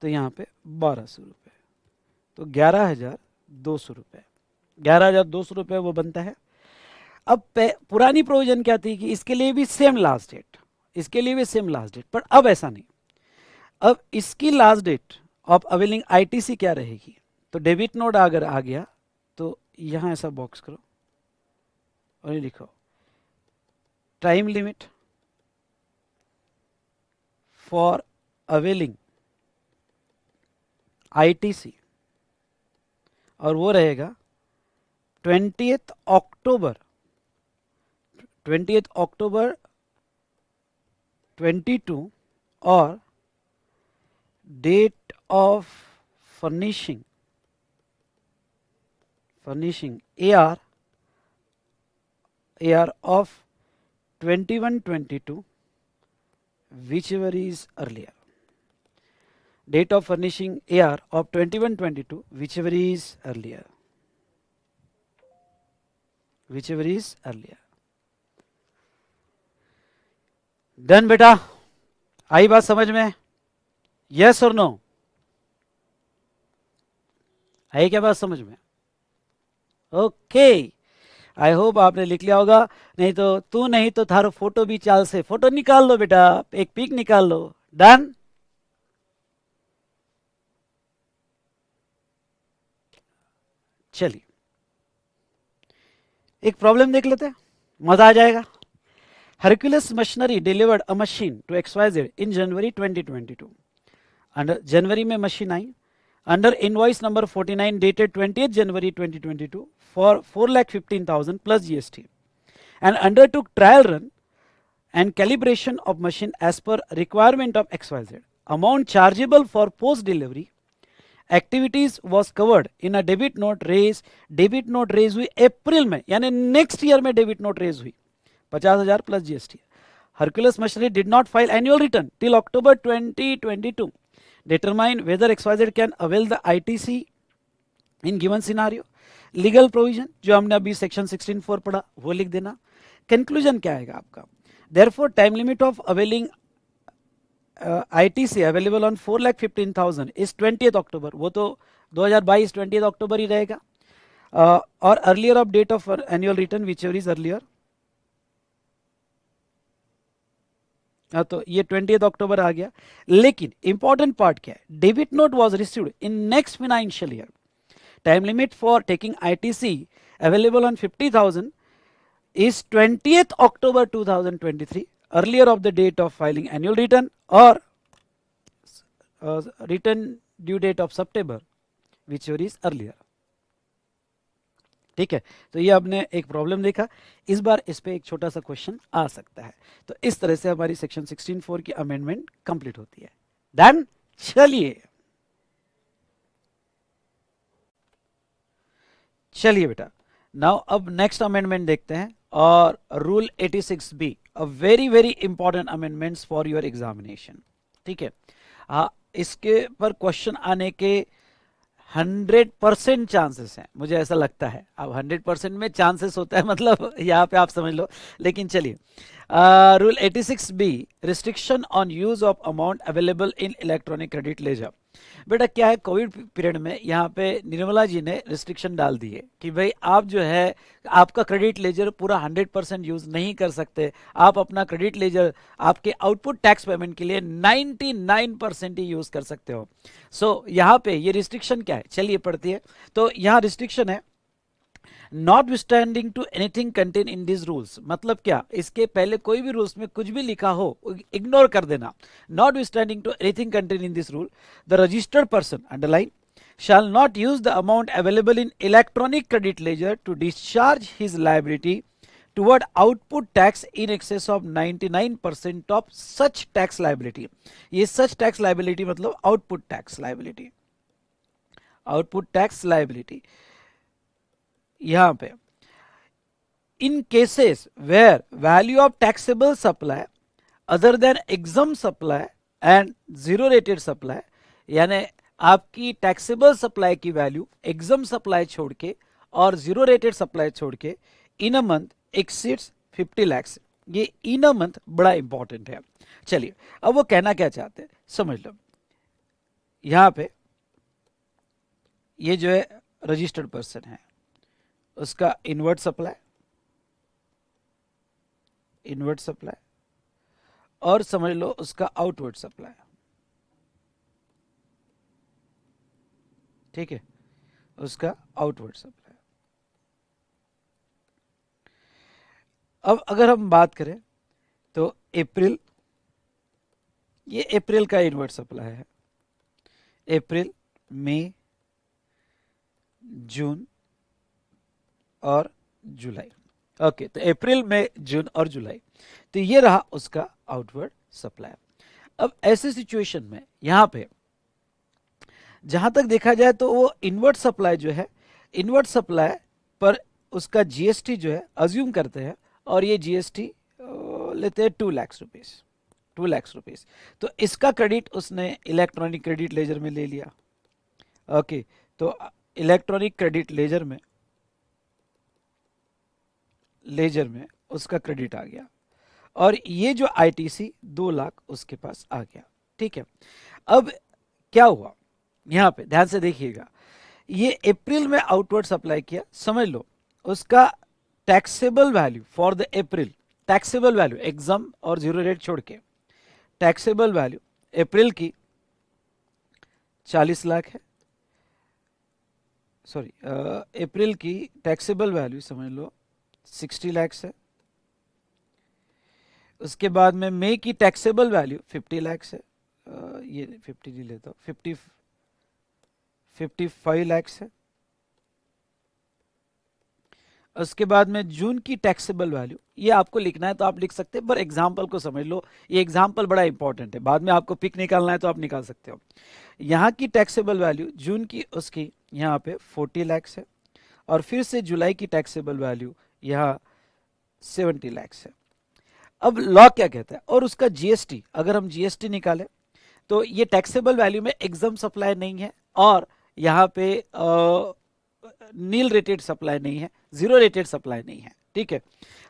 तो यहां पे 1200 रुपये, तो 11,200 रुपये, 11,200 रुपये वो बनता है। अब पुरानी प्रोविजन क्या थी कि इसके लिए भी सेम लास्ट डेट, इसके लिए भी सेम लास्ट डेट, पर अब ऐसा नहीं। अब इसकी last date of availing ITC क्या रहेगी, तो डेबिट नोट अगर आ गया तो यहां ऐसा बॉक्स करो और ये लिखो time limit for availing ITC, और वो रहेगा 20th अक्टूबर 22, और date of furnishing AR of 21-22 whichever is earlier, date of furnishing AR of 21-22 whichever is earlier, done बेटा, आई बात समझ में? यस और नो? आई क्या बात समझ में? ओके, आई होप आपने लिख लिया होगा, नहीं तो तू नहीं तो थारो फोटो भी चाल से, फोटो निकाल लो बेटा, एक पिक निकाल लो। डन, चलिए एक प्रॉब्लम देख लेते हैं, मजा आ जाएगा। Hercules Machinery delivered a machine to XYZ in January 2022. Under जनवरी में मशीन आई, under invoice number 49 dated 20th January 2022 for 4,15,000 plus GST, and undertook trial run and calibration of machine as per requirement of XYZ. Amount chargeable for post delivery activities was covered in a debit note raise हुई अप्रैल में, यानी नेक्स्ट ईयर में डेबिट नोट रेज हुई 50,000 plus GST. Hercules Machinery did not file annual return till October 2022. Determine whether XYZ can avail the ITC in given scenario. Legal provision जो हमने अभी सेक्शन 16(4) पढ़ा वो लिख देना। कंक्लूजन क्या आएगा आपका, therefore time limit of availing ITC available on 4,15,000 is 20th October, वो तो 2022 20th अक्टूबर ही रहेगा, और earlier of date of annual return whichever is earlier, तो ये 20th अक्टूबर आ गया। लेकिन इंपॉर्टेंट पार्ट क्या है, debit note was received in next financial year, time limit for taking ITC available on 50,000 is 20th October 2023, earlier of the date of filing annual return or return due date of September, whichever is earlier. ठीक है, तो ये आपने एक प्रॉब्लम देखा, इस बार इस पे एक छोटा सा क्वेश्चन आ सकता है। तो इस तरह से हमारी सेक्शन 16(4) की अमेंडमेंट कंप्लीट होती है। डन, चलिए बेटा, नाउ अब नेक्स्ट अमेंडमेंट देखते हैं, और rule 86B, a very very important amendments for your examination. ठीक है, इसके पर क्वेश्चन आने के 100% चांसेस हैं, मुझे ऐसा लगता है। अब 100% में चांसेस होता है मतलब यहाँ पे आप समझ लो, लेकिन चलिए। Rule 86B, restriction on use of amount available in electronic credit ledger. बेटा क्या है, कोविड पीरियड में यहाँ पे निर्मला जी ने रिस्ट्रिक्शन डाल दी है कि भाई आप जो है आपका क्रेडिट लेजर पूरा 100% यूज नहीं कर सकते, आप अपना क्रेडिट लेजर आपके आउटपुट टैक्स पेमेंट के लिए 99% ही यूज कर सकते हो। सो यहाँ पे ये रिस्ट्रिक्शन क्या है, चलिए पढ़ती है। तो यहाँ रिस्ट्रिक्शन है, notwithstanding to anything contain in this rules, मतलब क्या, इसके पहले कोई भी रूल्स में कुछ भी लिखा हो इग्नोर कर देना। Notwithstanding to anything contain in this rule, the registered person, underline, shall not use the amount available in electronic credit ledger to discharge his liability toward output tax in excess of 99% of such tax liability। ये such tax liability मतलब output tax liability, output tax liability यहां पे, in cases where value of taxable supply other than exempt supply and zero rated supply, यानी आपकी टैक्सेबल सप्लाई की वैल्यू एग्जाम सप्लाई छोड़ के और जीरो रेटेड सप्लाई छोड़ के इन अ मंथ एक्सीड्स 50 lakhs। ये इन अ मंथ बड़ा इंपॉर्टेंट है। चलिए अब वो कहना क्या चाहते हैं समझ लो। यहां पे ये जो है रजिस्टर्ड पर्सन है, उसका इनवर्ट सप्लाई और समझ लो उसका आउटवर्ड सप्लाई, ठीक है, उसका आउटवर्ड सप्लाई। अब अगर हम बात करें तो अप्रैल, ये अप्रैल का इनवर्ट सप्लाई है, अप्रैल, मई, जून और जुलाई। ओके, तो अप्रैल, मई, जून और जुलाई, तो ये रहा उसका आउटवर्ड सप्लाई। अब ऐसे सिचुएशन में यहां पे जहां तक देखा जाए तो वो इनवर्ट सप्लाई जो है, इनवर्ट सप्लाई पर उसका जीएसटी जो है अज्यूम करते हैं और ये जीएसटी लेते हैं 2 लाख रुपीस, 2 लाख रुपीस। तो इसका क्रेडिट उसने इलेक्ट्रॉनिक क्रेडिट लेजर में ले लिया। ओके, तो इलेक्ट्रॉनिक क्रेडिट लेजर में उसका क्रेडिट आ गया और ये जो आईटीसी 2 लाख उसके पास आ गया। ठीक है, अब क्या हुआ यहां पे ध्यान से देखिएगा, ये अप्रैल में आउटवर्ड सप्लाई किया, समझ लो उसका taxable value for the April, taxable value exam और जीरो रेट छोड़ के टैक्सेबल वैल्यू अप्रैल की 40 लाख है, सॉरी अप्रैल की टैक्सेबल वैल्यू समझ लो 60 लाख है। उसके बाद में मई की टैक्सेबल वैल्यू 50 लाख है, ये 50 नहीं लेता, 55 लाख है। उसके बाद में जून की टैक्सेबल वैल्यू, ये आपको लिखना है तो आप लिख सकते हैं, पर एग्जांपल को समझ लो, ये एग्जांपल बड़ा इंपॉर्टेंट है, बाद में आपको पिक निकालना है तो आप निकाल सकते हो। यहाँ की टैक्सेबल वैल्यू जून की उसकी यहाँ पे 40 लाख है और फिर से जुलाई की टैक्सेबल वैल्यू यहाँ 70 लाख है। अब लॉ क्या कहता है, और उसका जीएसटी, अगर हम जीएसटी निकालें तो ये टैक्सेबल वैल्यू में एग्जाम सप्लाई नहीं है और यहाँ पे नील रेटेड सप्लाई नहीं है, जीरो रेटेड सप्लाई नहीं है। ठीक है,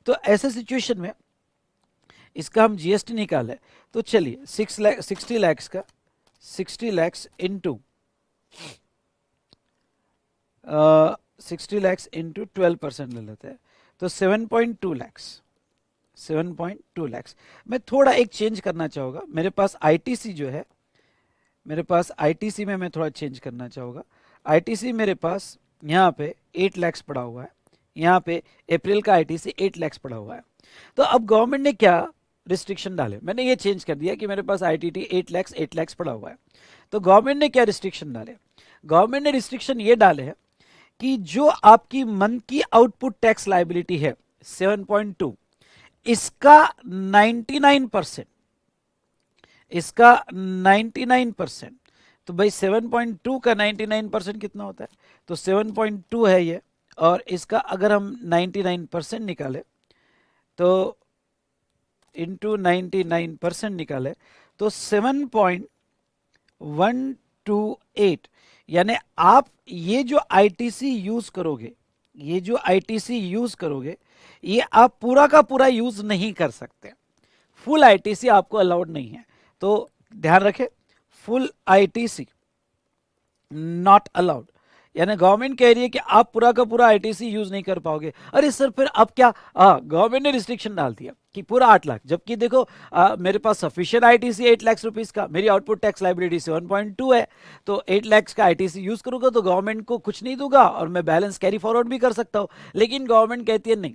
तो ऐसे सिचुएशन में इसका हम जीएसटी निकाले तो चलिए 60 लाख का 60 लाख इंटू 12% ले लेते हैं तो 7.2 लाख, 7.2 लाख। मैं थोड़ा एक चेंज करना चाहूँगा, मेरे पास आईटीसी जो है, मेरे पास आईटीसी में मैं थोड़ा चेंज करना चाहूँगा। आईटीसी मेरे पास यहाँ पे 8 लाख पड़ा हुआ है, यहाँ पे अप्रैल का आईटीसी 8 लाख पड़ा हुआ है। तो अब गवर्नमेंट ने क्या रिस्ट्रिक्शन डाले, मैंने ये चेंज कर दिया कि मेरे पास आईटीटी 8 लाख पड़ा हुआ है। तो गवर्नमेंट ने क्या रिस्ट्रिक्शन डाले, गवर्नमेंट ने रिस्ट्रिक्शन ये डाले हैं कि जो आपकी मंथ की आउटपुट टैक्स लाइबिलिटी है 7.2, इसका 99%, इसका 99%, तो भाई 7.2 का 99% कितना होता है, तो 7.2 है ये, और इसका अगर हम 99% निकाले तो इंटू 99% निकाले तो 7.128, यानी आप ये जो आईटीसी यूज करोगे, ये जो आईटीसी यूज करोगे, ये आप पूरा का पूरा यूज नहीं कर सकते, फुल आईटीसी आपको अलाउड नहीं है। तो ध्यान रखें, फुल आईटीसी नॉट अलाउड, यानी गवर्नमेंट कह रही है कि आप पूरा का पूरा आईटीसी यूज नहीं कर पाओगे। अरे सर फिर अब क्या, गवर्नमेंट ने रिस्ट्रिक्शन डाल दिया कि पूरा 8 लाख, जबकि देखो मेरे पास सफिशिएंट आईटीसी 8 लाख रुपीस का, मेरी आउटपुट टैक्स लाइबिलिटी 7.2 है, तो 8 लाख का आईटीसी यूज करूंगा तो गवर्नमेंट को कुछ नहीं दूंगा और मैं बैलेंस कैरी फॉरवर्ड भी कर सकता हूं। लेकिन गवर्नमेंट कहती है नहीं,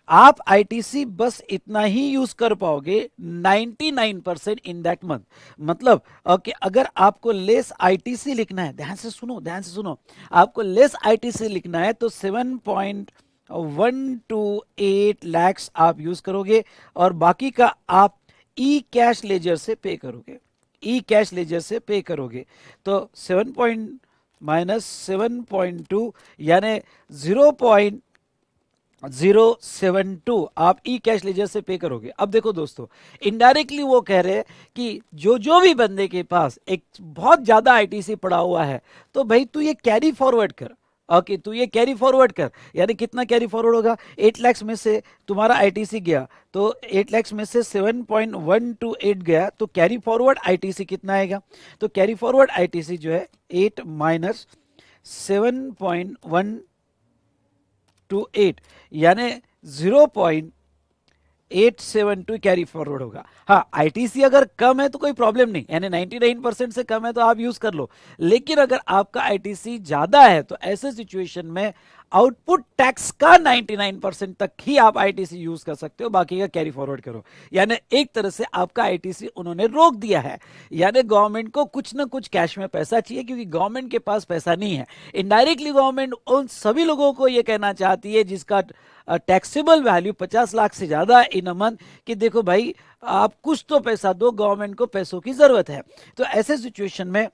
आप आईटीसी बस इतना ही यूज कर पाओगे 99% इन दैट मंथ। मतलब कि अगर आपको लेस आईटीसी लिखना है, ध्यान से सुनो ध्यान से सुनो, आपको लेस आईटीसी लिखना है तो 7.128 लैक्स आप यूज करोगे और बाकी का आप ई कैश लेजर से पे करोगे, ई कैश लेजर से पे करोगे। तो 7 पॉइंट माइनस 7.2 यानी 0.072 आप ई कैश लेजर से पे करोगे। अब देखो दोस्तों, इनडायरेक्टली वो कह रहे हैं कि जो जो भी बंदे के पास एक बहुत ज्यादा आईटीसी पड़ा हुआ है तो भाई तू ये कैरी फॉरवर्ड कर। ओके, तू ये कैरी फॉरवर्ड कर, यानी कितना कैरी फॉरवर्ड होगा, 8 लाख में से तुम्हारा आईटीसी गया तो 8 लाख में से 7.128 गया तो कैरी फॉरवर्ड आईटीसी कितना आएगा, तो कैरी फॉरवर्ड आईटीसी जो है 8 माइनस 7.128 यानी 0.872 कैरी फॉरवर्ड होगा। हाँ, आईटीसी अगर कम है तो कोई प्रॉब्लम नहीं, यानी 99% से कम है तो आप यूज कर लो। लेकिन अगर आपका आईटीसी ज्यादा है तो ऐसे सिचुएशन में आउटपुट टैक्स का 99% तक ही आप आईटीसी यूज कर सकते हो, बाकी का कैरी फॉरवर्ड करो। यानी एक तरह से आपका आईटीसी उन्होंने रोक दिया है, यानी गवर्नमेंट को कुछ ना कुछ कैश में पैसा चाहिए क्योंकि गवर्नमेंट के पास पैसा नहीं है। इनडायरेक्टली गवर्नमेंट उन सभी लोगों को यह कहना चाहती है जिसका टैक्सेबल वैल्यू 50 लाख से ज्यादा है इन अ मंथ कि देखो भाई आप कुछ तो पैसा दो, गवर्नमेंट को पैसों की जरूरत है। तो ऐसे सिचुएशन में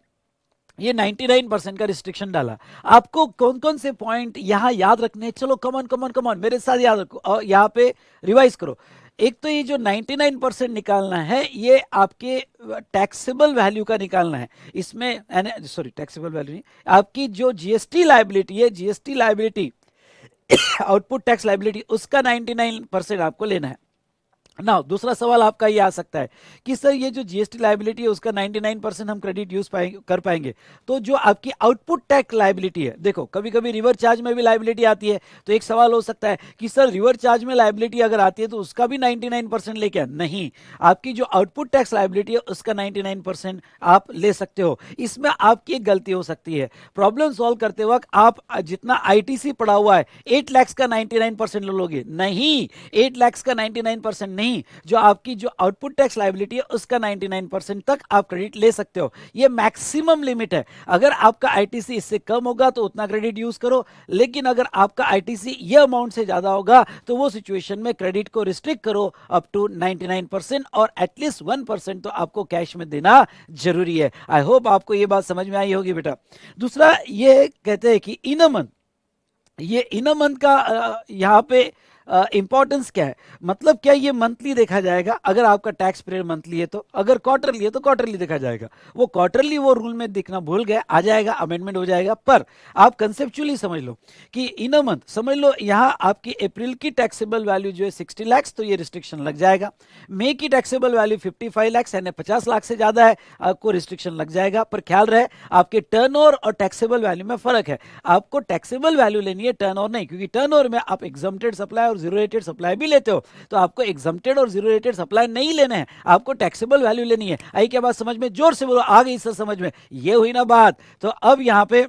ये 99% का रिस्ट्रिक्शन डाला। आपको कौन कौन से पॉइंट यहां याद रखने हैं, चलो कमन कमन कमन मेरे साथ याद रखो और यहाँ पे रिवाइज करो। एक तो ये जो 99% निकालना है ये आपके टैक्सेबल वैल्यू का निकालना है, इसमें सॉरी टैक्सेबल वैल्यू नहीं, आपकी जो जीएसटी लाइबिलिटी है, GST liability output tax liability, उसका 99% आपको लेना है ना। दूसरा सवाल आपका ये आ सकता है कि सर ये जो जीएसटी लाइबिलिटी है उसका 99% हम क्रेडिट यूज कर पाएंगे, तो जो आपकी आउटपुट टैक्स लाइबिलिटी है, देखो कभी कभी रिवर चार्ज में भी लाइबिलिटी आती है, तो एक सवाल हो सकता है कि सर रिवर चार्ज में लाइबिलिटी अगर आती है तो उसका भी 99% लेके नहीं, आपकी जो आउटपुट टैक्स लाइबिलिटी है उसका 99% आप ले सकते हो। इसमें आपकी एक गलती हो सकती है, प्रॉब्लम सॉल्व करते वक्त आप जितना आईटीसी पड़ा हुआ है 8 लाख का 99% ले लोगे, नहीं 8 लाख का 99% नहीं, जो आपकी जो आउटपुट टैक्स लायबिलिटी है उसका 99% तक आप क्रेडिट ले सकते हो। ये मैक्सिमम लिमिट है, अगर आपका आईटीसी इससे कम होगा तो उतना क्रेडिट यूज करो, लेकिन अगर आपका आईटीसी ये अमाउंट से ज्यादा होगा तो वो सिचुएशन में क्रेडिट को रिस्ट्रिक्ट करो अप टू 99% और एटलीस्ट 1% तो आपको कैश में देना जरूरी है। आई होप आपको ये बात समझ में आई होगी बेटा। दूसरा ये कहते हैं कि इन अ मंथ, ये इन अ मंथ का यहाँ पे इंपॉर्टेंस क्या है, मतलब क्या ये मंथली देखा जाएगा, अगर आपका टैक्स पीरियड मंथली है तो, अगर क्वार्टरली है तो क्वार्टरली देखा जाएगा। वो क्वार्टरली वो रूल में दिखना भूल गए, आ जाएगा, अमेंडमेंट हो जाएगा, पर आप कंसेप्चुअली समझ लो कि इन अ मंथ, समझ लो यहां आपकी अप्रैल की टैक्सेबल वैल्यू जो है 60 लाख, तो ये रिस्ट्रिक्शन लग जाएगा। मई की टैक्सेबल वैल्यू 55 लाख यानी 50 लाख से ज्यादा है, आपको रिस्ट्रिक्शन लग जाएगा। पर ख्याल रहे आपके टर्नओवर और टैक्सेबल वैल्यू में फर्क है, आपको टैक्सेबल वैल्यू लेनी है, टर्नओवर नहीं, क्योंकि टर्नओवर में आप एग्जम्प्टेड सप्लाई और जीरो रेटेड सप्लाई भी लेते हो, तो आपको एग्जम्प्टेड और जीरो रेटेड सप्लाई नहीं लेने हैं, आपको टैक्सेबल वैल्यू लेनी है। आई क्या बात समझ में, जोर से बोलो, आ गई सर समझ में, ये हुई ना बात। तो अब यहां पे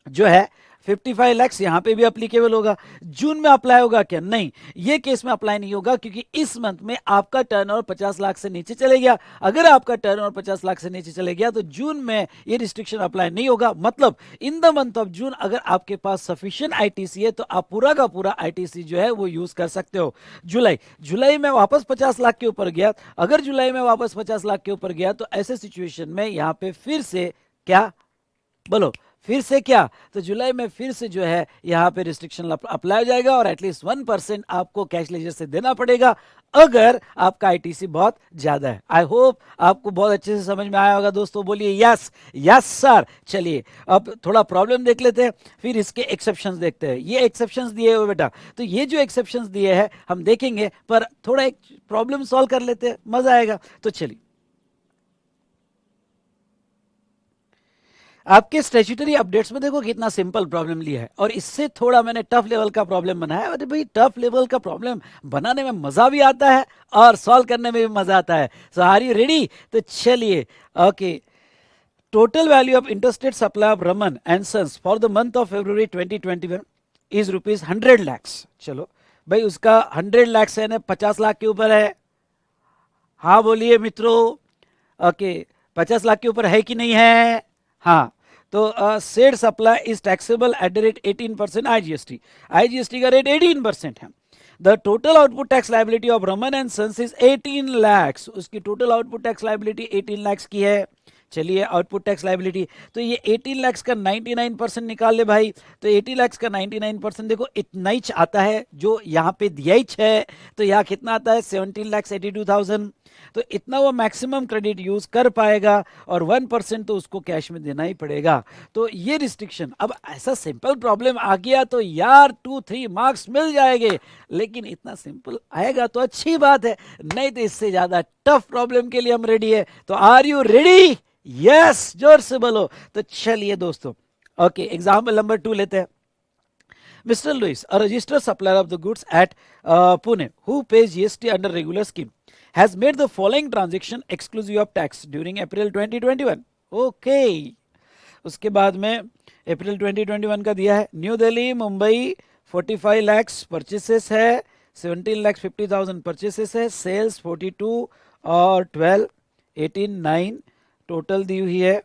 जो है 55 लाख यहां पे भी अप्लीकेबल होगा। जून में अप्लाई होगा क्या, नहीं, ये केस में अप्लाई नहीं होगा क्योंकि इस मंथ में आपका टर्नओवर 50 लाख से नीचे चले गया। अगर आपका टर्नओवर 50 लाख से नीचे चले गया तो जून में ये रिस्ट्रिक्शन अप्लाई नहीं होगा। मतलब in the month of June अगर आपके पास सफिशिएंट आईटीसी है तो आप पूरा का पूरा आईटीसी जो है वो यूज कर सकते हो। जुलाई में वापस 50 लाख के ऊपर गया, अगर जुलाई में वापस 50 लाख के ऊपर गया तो ऐसे सिचुएशन में यहां पे फिर से क्या बोलो, फिर से क्या, तो जुलाई में फिर से जो है यहां पे रिस्ट्रिक्शन अप्लाई हो जाएगा और एटलीस्ट 1% आपको कैश लेजर से देना पड़ेगा अगर आपका आईटीसी बहुत ज्यादा है। आई होप आपको बहुत अच्छे से समझ में आया होगा दोस्तों, बोलिए यस यस सर। चलिए अब थोड़ा प्रॉब्लम देख लेते हैं, फिर इसके एक्सेप्शंस देखते हैं। ये एक्सेप्शंस दिए हुए बेटा, तो ये जो एक्सेप्शंस दिए हैं हम देखेंगे, पर थोड़ा एक प्रॉब्लम सॉल्व कर लेते हैं, मजा आएगा। तो चलिए आपके स्टैट्यूटरी अपडेट्स में देखो कितना सिंपल प्रॉब्लम लिया है, और इससे थोड़ा मैंने टफ लेवल का प्रॉब्लम बनाया। अरे भाई, टफ लेवल का प्रॉब्लम बनाने में मजा भी आता है और सॉल्व करने में भी मजा आता है। So are you ready? तो चलिए, okay. Total value of interstate supply of Raman and sons for the month of February 2021 is rupees 100 lakhs। चलो भाई, उसका 100 lakhs है ना, 50 लाख के ऊपर है। हाँ बोलिए मित्रों। ओके, 50 लाख के ऊपर है कि नहीं है? हाँ। तो said supply is taxable at the rate 18% IGST। IGST का रेट 18% है। The total output tax liability of Raman and sons is 18 lakhs। उसकी total output tax liability 18 lakhs की है। चलिए, आउटपुट टैक्स लाइबिलिटी, तो ये 18 lakhs का 99% निकाल ले भाई। तो 80 lakhs का 99% देखो इतना ही आता है जो यहाँ पे दिया ही है। तो यहाँ कितना आता है? 17,82,000। तो इतना वो मैक्सिमम क्रेडिट यूज कर पाएगा, और 1% तो उसको कैश में देना ही पड़ेगा। तो ये रिस्ट्रिक्शन, अब ऐसा सिंपल प्रॉब्लम आ गया तो यार 2-3 मार्क्स मिल जाएंगे, लेकिन इतना सिंपल आएगा तो अच्छी बात है, नहीं तो इससे ज्यादा टफ प्रॉब्लम के लिए हम रेडी है। तो आर यू रेडी? यस, जोर से बोलो। तो चलिए दोस्तों, ओके, एग्जाम्पल नंबर 2 लेते हैं। Mr. Lewis, a registered supplier of the goods at Pune, who pays GST under regular scheme, has made the following transaction exclusive of tax during April 2021. Okay. उसके बाद में अप्रैल 2021 का दिया है। New Delhi, Mumbai 45 lakhs purchases है, 17,50,000 परचेसेस है, सेल्स 42 और 12 18 9 टोटल दी हुई है।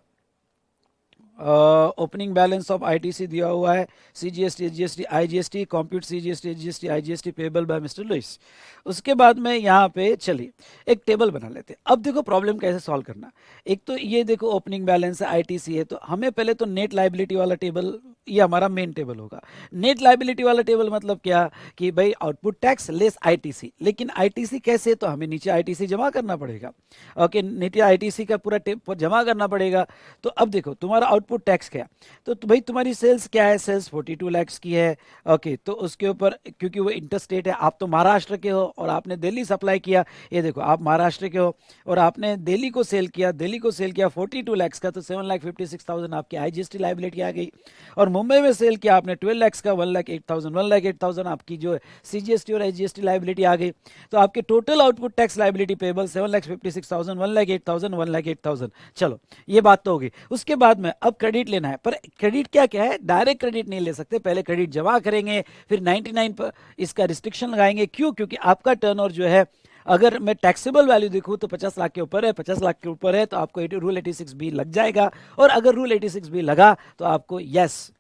ओपनिंग बैलेंस ऑफ आईटीसी दिया हुआ है, CGST, HGST, IGST, compute CGST, HGST, IGST payable by mister Louis. उसके बाद में यहाँ पे चलिए एक टेबल बना लेते हैं। अब देखो प्रॉब्लम कैसे सॉल्व करना। एक तो ये देखो ओपनिंग बैलेंस है, आईटीसी है, तो हमें पहले तो नेट लाइबिलिटी वाला टेबल, ये हमारा मेन टेबल होगा। नेट लाइबिलिटी वाला टेबल मतलब क्या कि भाई आउटपुट टैक्स लेस आईटीसी, लेकिन आईटीसी कैसे? तो हमें नीचे आईटीसी जमा करना पड़ेगा। ओके, नीचे आईटीसी का पूरा जमा करना पड़ेगा। तो अब देखो तुम्हारा आउटपुट टैक्स क्या, तो भाई तुम्हारी सेल्स क्या है? सेल्स 42 lakhs की है। ओके, तो उसके ऊपर क्योंकि वो इंटरस्टेट है, आप तो महाराष्ट्र के हो और आपने दिल्ली सप्लाई किया, ये देखो आप महाराष्ट्र के हो और आपने दिल्ली को सेल किया, 42 lakhs का, तो 7,56,000 आपकी आईजीएसटी लाइबिलिटी आ गई। और मुंबई में सेल किया आपने 12 lakhs का, 1,08,000 आपकी जो सीजीएसटी और एचजीएसटी लाइबिलिटी आ गई। तो आपके total output tax liability payable 7,56,000, 1,08,000, 1,08,000। चलो, ये बात तो होगी। उसके बाद में अब क्रेडिट लेना है, पर क्रेडिट क्या क्या है? डायरेक्ट क्रेडिट नहीं ले सकते, पहले क्रेडिट जमा करेंगे, फिर 99 पर इसका रिस्ट्रिक्शन लगाएंगे। क्यों? क्योंकि आपका टर्नओवर जो है, अगर मैं टैक्सेबल वैल्यू देखूं तो 50 लाख के ऊपर है, 50 लाख के ऊपर है तो आपको रूल 86 भी लग जाएगा, और अगर रूल 86 भी लगा तो आपको यस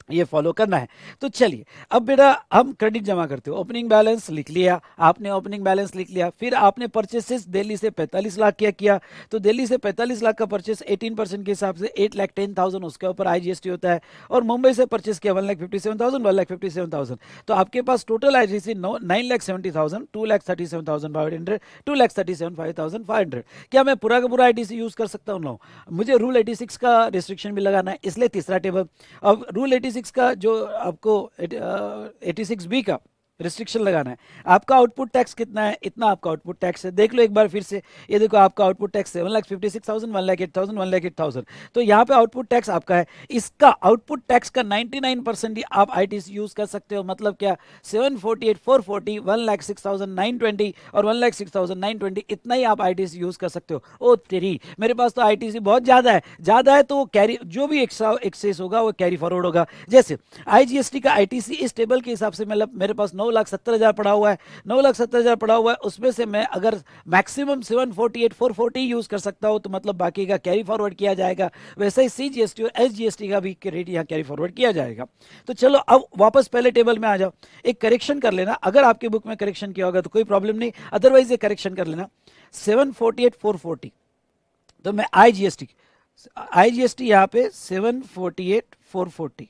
ये फॉलो करना है। तो चलिए, अब बेटा हम क्रेडिट जमा करते हो। ओपनिंग बैलेंस लिख लिया आपने, ओपनिंग बैलेंस लिख लिया, फिर आपने परचेसेस दिल्ली से 45 लाख किया। तो दिल्ली से 45 लाख का परचेस 18% के हिसाब से 8,10,000 उसके ऊपर आईजीएसटी होता है। और मुंबई से परचेस किया 1,57,000, 1,57,000। तो आपके पास टोटल आईजीएसटी 9,70,000, 2,37,500, 2,37,500। क्या मैं पूरा का पूरा आईटीसी यूज कर सकता हूँ? मुझे रूल 86 का रिस्ट्रिक्शन भी लगाना है, इसलिए तीसरा टेबल। अब रूल 86 का जो आपको 86B का रिस्ट्रिक्शन लगाना है। आपका आउटपुट टैक्स कितना है? इतना आपका आउटपुट टैक्स है। देख लो एक बार फिर से, ये देखो आपका आउटपुट टैक्स 7,56,000, 1,08,000, 1,08,000। तो यहाँ पे आउटपुट टैक्स आपका है। इसका आउटपुट टैक्स का 99% ही आप आईटीसी यूज कर सकते हो। मतलब क्या? 748,440, 1,06,920 और 1,06,920, इतना ही आप आईटीसी यूज कर सकते हो। ओ तेरी, मेरे पास तो आईटीसी बहुत ज्यादा है, तो वो कैरी, जो भी एक्सेस होगा वो कैरी फॉरवर्ड होगा। जैसे आईजीएसटी का आईटीसी इस टेबल के हिसाब से, मतलब मेरे पास 9,70,000 पड़ा हुआ है, 9,70,000 पड़ा हुआ है, उसमें से मैं अगर मैक्सिमम 748,440 यूज कर सकता हूं, तो मतलब बाकी का कैरी फॉरवर्ड किया जाएगा। वैसे ही सीजीएसटी और एसजीएसटी का भी रेट यहां कैरी फॉरवर्ड किया जाएगा। तो चलो अब वापस पहले टेबल में आ जाओ। एक करेक्शन कर लेना, अगर आपकी बुक में करेक्शन किया होगा तो कोई प्रॉब्लम नहीं, अदरवाइज ये करेक्शन कर लेना। 748,440, तो मैं आईजीएसटी यहां पे 748,440,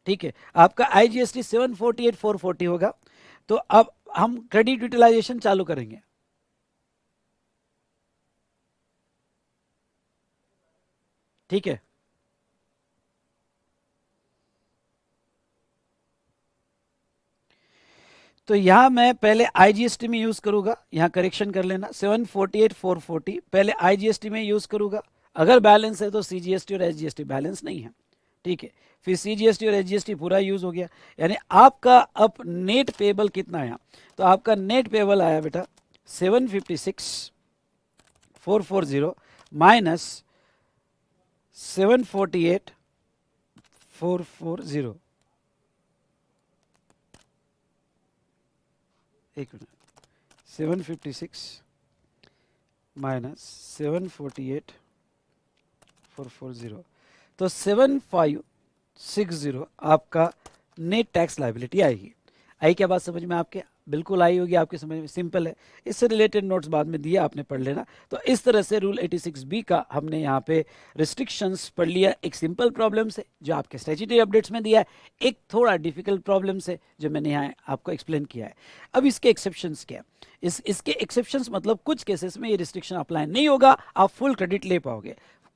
ठीक है, आपका आईजीएसटी 748,440 होगा। तो अब हम क्रेडिट यूटिलाइजेशन चालू करेंगे। ठीक है, तो यहां मैं पहले आईजीएसटी में यूज करूंगा, यहां करेक्शन कर लेना। 748,440 पहले आईजीएसटी में यूज करूंगा। अगर बैलेंस है तो सीजीएसटी और एसजीएसटी बैलेंस नहीं है, ठीक है। फिर सीजीएसटी और एसजीएसटी पूरा यूज हो गया, यानी आपका अब नेट पेबल कितना आया, तो आपका नेट पेबल आया बेटा 756,440 माइनस 748,440, एक मिनट, 756 माइनस 748,440, तो 7560 आपका नेट टैक्स लायबिलिटी आएगी। आई क्या बात समझ में आपके? बिल्कुल आई होगी आपके समझ में, सिंपल है। इससे रिलेटेड नोट्स बाद में दिए, आपने पढ़ लेना। तो इस तरह से रूल 86B का हमने यहाँ पे रिस्ट्रिक्शंस पढ़ लिया, एक सिंपल प्रॉब्लम से जो आपके स्टैट्यूटरी अपडेट्स में दिया है, एक थोड़ा डिफिकल्ट प्रॉब्लम से जो मैंने यहाँ आपको एक्सप्लेन किया है। अब इसके एक्सेप्शंस क्या है? इसके एक्सेप्शंस मतलब कुछ केसेस में ये रिस्ट्रिक्शन अप्लाई नहीं होगा, आप फुल क्रेडिट ले पाओगे,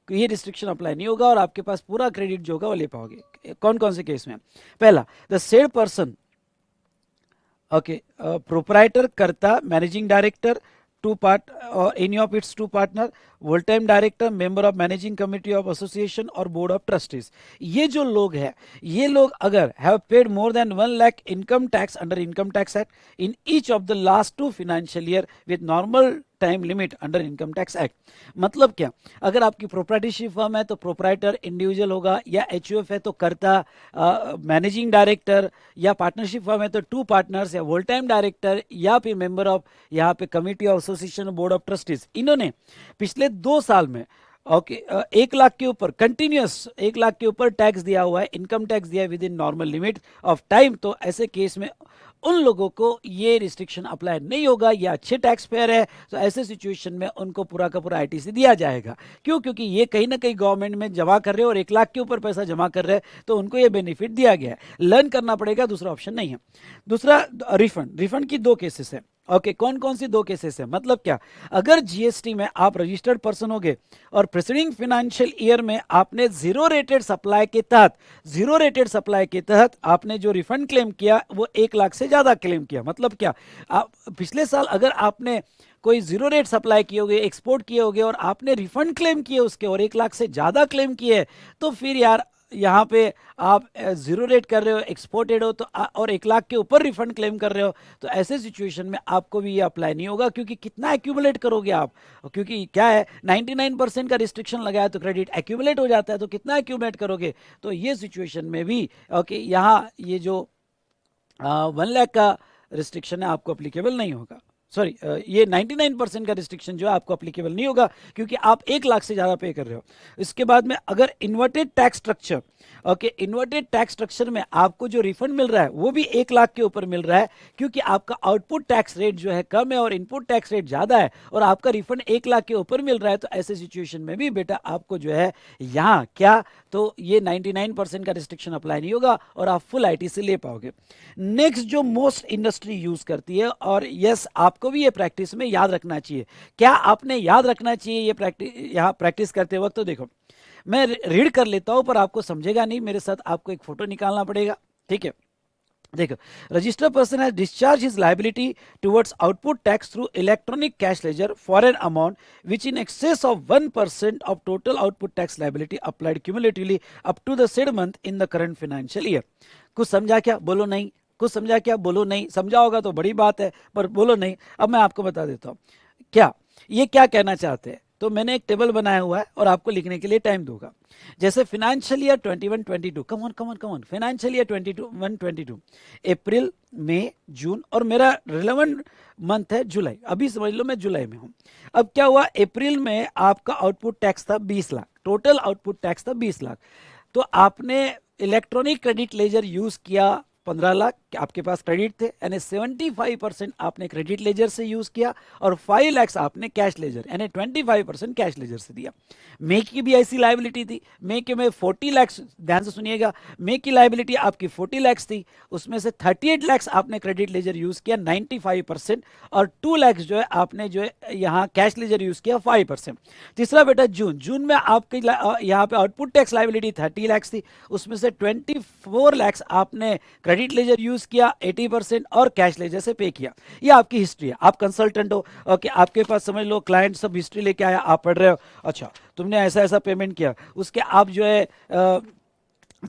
ये रिस्ट्रिक्शन अप्लाई नहीं होगा और आपके पास पूरा क्रेडिट जो होगा वो ले पाओगे। कौन कौन से केस में? पहला, the said person, okay, proprietor, karta, managing director, to part any of its two partner, full time director, member of managing committee of association और बोर्ड ऑफ ट्रस्टीज। ये जो लोग हैं, ये लोग अगर have paid more than 1 lakh income tax under income tax act in each of the last 2 financial year with normal time limit under income tax act. मतलब क्या, अगर आपकी प्रोप्राइटरशिप फर्म है तो प्रोप्राइटर इंडिविजुअल होगा, या एचयूएफ है तो कर्ता, मैनेजिंग डायरेक्टर, या पार्टनरशिप फर्म है तो 2 पार्टनर्स, या फुल टाइम डायरेक्टर, या फिर मेंबर ऑफ यहाँ पे committee of association board of trustees. इन्होंने पिछले 2 साल में, ओके, 1 लाख के ऊपर कंटिन्यूस 1 लाख के ऊपर टैक्स दिया हुआ है, इनकम टैक्स दिया है with in normal limit of time, तो ऐसे केस में उन लोगों को ये रिस्ट्रिक्शन अप्लाई नहीं होगा, ये अच्छे टैक्स पेयर है, तो ऐसे सिचुएशन में उनको पूरा का पूरा आईटीसी दिया जाएगा। क्यों? क्योंकि ये कहीं ना कहीं गवर्नमेंट में जमा कर रहे हैं और 1 लाख के ऊपर पैसा जमा कर रहे हैं, तो उनको ये बेनिफिट दिया गया है। लर्न करना पड़ेगा, दूसरा ऑप्शन नहीं है। दूसरा, रिफंड। रिफंड की 2 केसेस है, ओके। कौन कौन सी 2 केसेस है? मतलब क्या, अगर जीएसटी में आप रजिस्टर्ड पर्सन होगे और प्रीसीडिंग फाइनेंशियल ईयर में आपने जीरो रेटेड सप्लाई के तहत आपने जो रिफंड क्लेम किया वो 1 लाख से ज्यादा क्लेम किया। मतलब क्या, आप पिछले साल अगर आपने कोई जीरो रेट सप्लाई किए होगे, एक्सपोर्ट किए होगे और आपने रिफंड क्लेम किए उसके और 1 लाख से ज्यादा क्लेम किए, तो फिर यार यहाँ पे आप जीरो रेट कर रहे हो, एक्सपोर्टेड हो तो और 1 लाख के ऊपर रिफंड क्लेम कर रहे हो, तो ऐसे सिचुएशन में आपको भी ये अप्लाई नहीं होगा, क्योंकि कितना एक्यूमुलेट करोगे आप, क्योंकि क्या है 99% का रिस्ट्रिक्शन लगाया तो क्रेडिट एक्यूमुलेट हो जाता है, तो कितना एक्यूमुलेट करोगे, तो ये सिचुएशन में भी ओके यहाँ ये जो 1 लाख का रिस्ट्रिक्शन है आपको अप्लीकेबल नहीं होगा। सॉरी, ये 99% का रिस्ट्रिक्शन जो है आपको अप्लीकेबल नहीं होगा, क्योंकि आप 1 लाख से ज्यादा पे कर रहे हो। इसके बाद में अगर inverted tax structure, okay, inverted tax structure में आपको जो रिफंड मिल रहा है वो भी 1 लाख के ऊपर मिल रहा है, क्योंकि आपका आउटपुट टैक्स रेट जो है कम है और इनपुट टैक्स रेट ज्यादा है, और आपका रिफंड 1 लाख के ऊपर मिल रहा है, तो ऐसे सिचुएशन में भी बेटा आपको जो है यहाँ क्या, तो ये 99% का रिस्ट्रिक्शन अप्लाई नहीं होगा और आप फुल आईटीसी ले पाओगे। नेक्स्ट जो मोस्ट इंडस्ट्री यूज करती है, और यस आपको भी ये प्रैक्टिस में याद रखना चाहिए। क्या आपने याद रखना चाहिए ये यहाँ प्रैक्टिस करते वक्त? तो देखो मैं रीड कर लेता हूं पर आपको समझेगा नहीं, मेरे साथ आपको एक फोटो निकालना पड़ेगा, ठीक है। देखो, registered person has discharge his liability towards output tax through electronic cash ledger for an amount which in excess of 1% of total output tax liability applied cumulatively up to the said month in the current financial year. कुछ समझा क्या? बोलो नहीं। कुछ समझा क्या? बोलो नहीं। समझा होगा तो बड़ी बात है, पर बोलो नहीं। अब मैं आपको बता देता हूं क्या ये क्या कहना चाहते हैं। तो मैंने एक टेबल बनाया हुआ है और आपको लिखने के लिए टाइम दूंगा। जैसे financial year 21-22, come on, financial year 21-22, अप्रैल, मई, जून और मेरा रिलेवेंट मंथ है जुलाई। अभी समझ लो मैं जुलाई में हूं। अब क्या हुआ, अप्रैल में आपका आउटपुट टैक्स था 20 लाख, टोटल आउटपुट टैक्स था 20 लाख। तो आपने इलेक्ट्रॉनिक क्रेडिट लेजर यूज किया 15 लाख, आपके पास क्रेडिट थे, यानी 75% आपने क्रेडिट लेजर से यूज किया और 5 लाख आपने कैश लेजर यानी 25% कैश लेजर से दिया। मे की भी ऐसी लायबिलिटी थी, मे के में 40 लाख, ध्यान से सुनिएगा, मे की लायबिलिटी आपकी 40 लाख थी, उसमें से 38 लाख आपने क्रेडिट लेजर यूज किया 95%, और 2 लाख जो है आपने जो है यहाँ कैश लेजर यूज किया 5%। तीसरा बेटा जून में आपकी यहाँ पे आउटपुट टैक्स लायबिलिटी 30 लाख थी, उसमें से 24 लाख आपने क्रेडिट लेजर यूज यूज किया 80% और कैश लेजर से पे किया। ये आपकी हिस्ट्री है। आप कंसल्टेंट हो, ओके, आपके पास समझ लो क्लाइंट सब हिस्ट्री लेके आया, आप पढ़ रहे हो, अच्छा तुमने ऐसा ऐसा पेमेंट किया, उसके आप जो है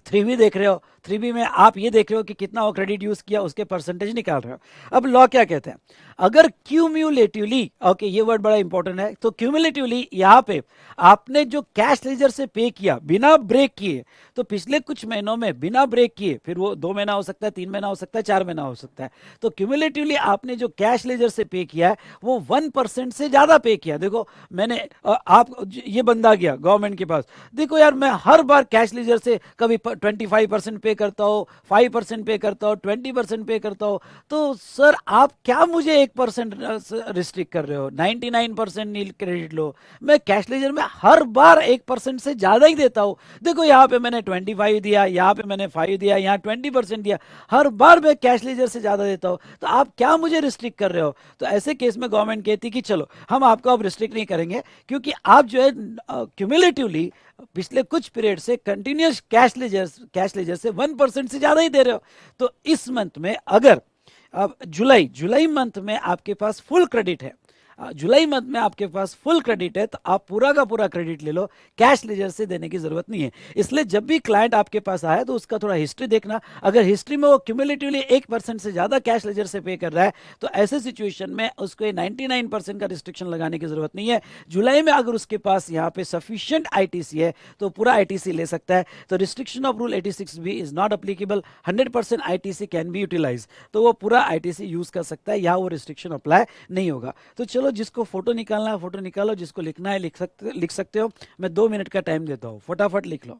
3B देख रहे हो, 3B में आप ये देख रहे हो कि कितना वो क्रेडिट यूज किया, उसके परसेंटेज निकाल रहे हो। अब लॉ क्या कहते हैं, अगर क्यूम्यूलेटिवली, ओके ये वर्ड बड़ा इंपॉर्टेंट है, तो क्यूम्यूलेटिवली यहाँ पे आपने जो कैश लेजर से पे किया बिना ब्रेक किए, तो पिछले कुछ महीनों में बिना ब्रेक किए, फिर वो 2 महीना हो सकता है, 3 महीना हो सकता है, 4 महीना हो सकता है, तो क्यूम्यूलेटिवली आपने जो कैश लेजर से पे किया है वो 1% से ज्यादा पे किया। देखो मैंने आप ये बंदा गया गवर्नमेंट के पास, देखो यार मैं हर बार कैश लेजर से कभी 25% पे करता हूँ, 5% पे करता हूँ, 20% पे करता हूँ, तो सर आप क्या मुझे 1% रिस्ट्रिक्ट कर रहे हो, 99% नील क्रेडिट लो, मैं कैश लेजर में हर बार 1% से ज्यादा ही देता हूँ। देखो यहाँ पे मैंने 25 दिया, यहाँ पे मैंने 5 दिया, यहाँ 20% दिया, हर बार मैं कैश लेजर से ज्यादा देता हूँ, तो आप क्या मुझे रिस्ट्रिक्ट कर रहे हो। तो ऐसे केस में गवर्नमेंट कहती कि चलो हम आपको अब रिस्ट्रिक्ट नहीं करेंगे, क्योंकि आप जो है क्यूमुलेटिवली पिछले कुछ पीरियड से कंटिन्यूस कैश लेजर से 1% से ज्यादा ही दे रहे हो। तो इस मंथ में अगर अब जुलाई मंथ में आपके पास फुल क्रेडिट है, जुलाई मंथ में आपके पास फुल क्रेडिट है, तो आप पूरा का पूरा क्रेडिट ले लो, कैश लेजर से देने की जरूरत नहीं है। इसलिए जब भी क्लाइंट आपके पास आए तो उसका थोड़ा हिस्ट्री देखना, अगर हिस्ट्री में वो क्यूमुलेटिवली 1% से ज्यादा कैश लेजर से पे कर रहा है, तो ऐसे सिचुएशन में उसको 99% का रिस्ट्रिक्शन लगाने की जरूरत नहीं है। जुलाई में अगर उसके पास यहाँ पे सफिशियंट आईटीसी है तो पूरा आईटीसी ले सकता है। तो रिस्ट्रिक्शन ऑफ रूल 86 भी is not applicable, 100% ITC can be utilize, तो वो पूरा आईटीसी यूज कर सकता है, यहाँ वो रिस्ट्रिक्शन अप्लाई नहीं होगा। तो चलो जिसको फोटो निकालना है फोटो निकालो, जिसको लिखना है लिख सकते हो। मैं 2 मिनट का टाइम देता हूँ, फटाफट लिख लो।